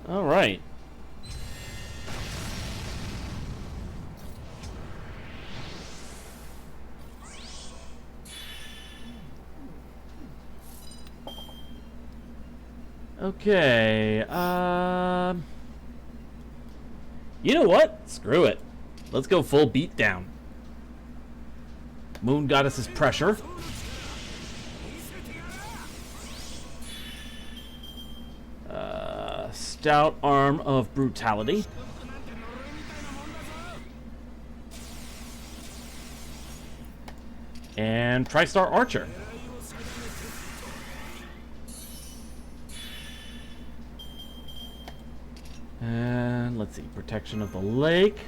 All right. Okay. You know what? Screw it. Let's go full beatdown. Moon Goddess's pressure. Stout arm of brutality. And TriStar Archer. And let's see, protection of the lake.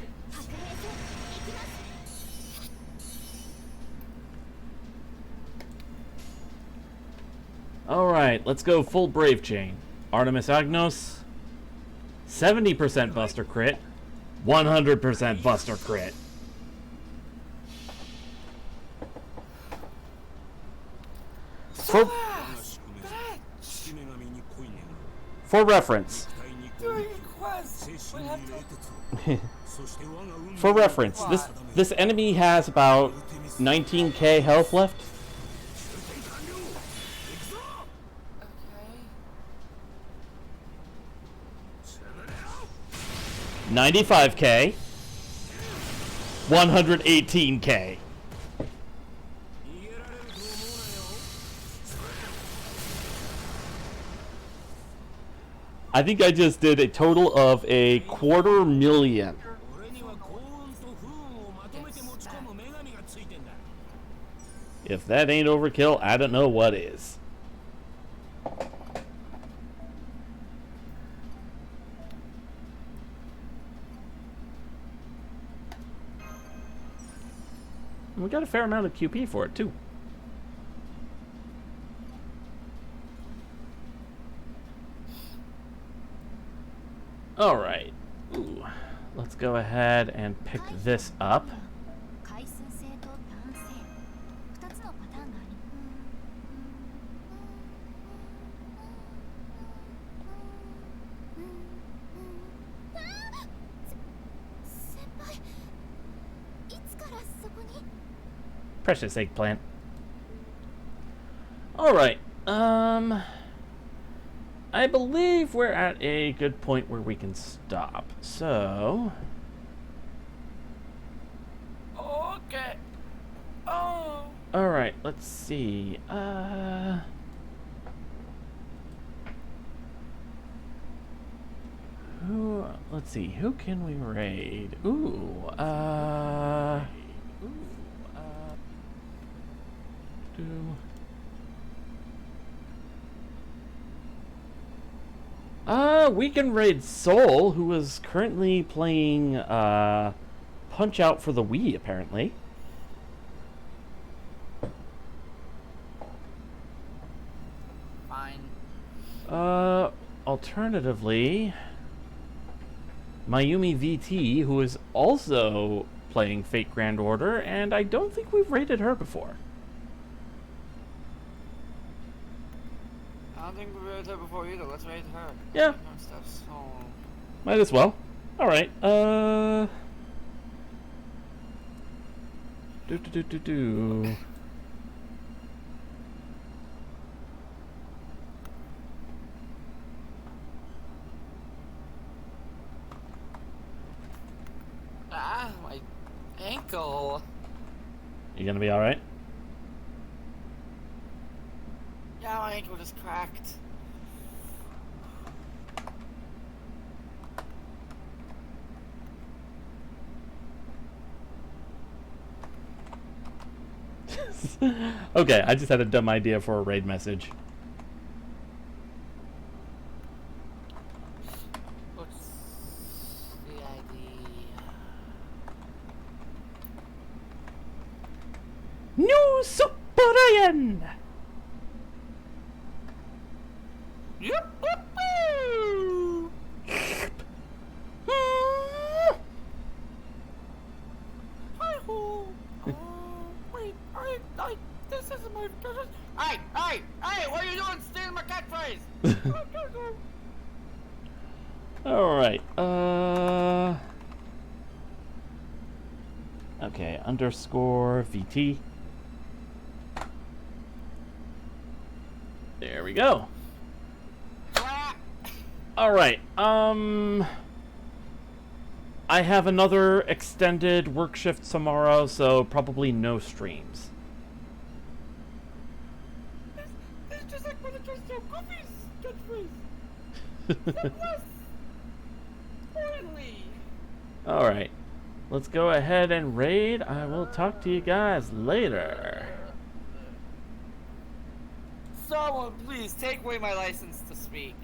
Alright, let's go full Brave Chain. Artemis Agnos. 70% Buster Crit. 100% Buster Crit. For reference. For reference, this enemy has about 19k health left. 95k, 118k. I think I just did a total of 250,000. If that ain't overkill, I don't know what is. We got a fair amount of QP for it, too. Alright. Ooh. Let's go ahead and pick this up. Precious eggplant. Alright, I believe we're at a good point where we can stop. So... Okay. Oh. Alright, let's see. Let's see, who can we raid? We can raid Soul, who is currently playing Punch Out for the Wii, apparently. Fine. Alternatively, Mayumi VT, who is also playing Fate Grand Order, and I don't think we've rated her before. I don't think we rated her before either. Let's rate her. Yeah. Her stuff, so... Might as well. Alright, do. Ah, my ankle. You gonna be alright? Yeah, my ankle just cracked. Okay, I just had a dumb idea for a raid message. What's the idea? New Superian! Yep. Hi-ho. Wait, this isn't my catchphrase. Hey, what are you doing stealing my catchphrase? Alright, okay, underscore VT. There we go. Alright, I have another extended work shift tomorrow, so probably no streams. It's just like when it comes to Goofy's catchphrase. Spoiling. Alright, let's go ahead and raid. I will talk to you guys later. Someone please take away my license to speak.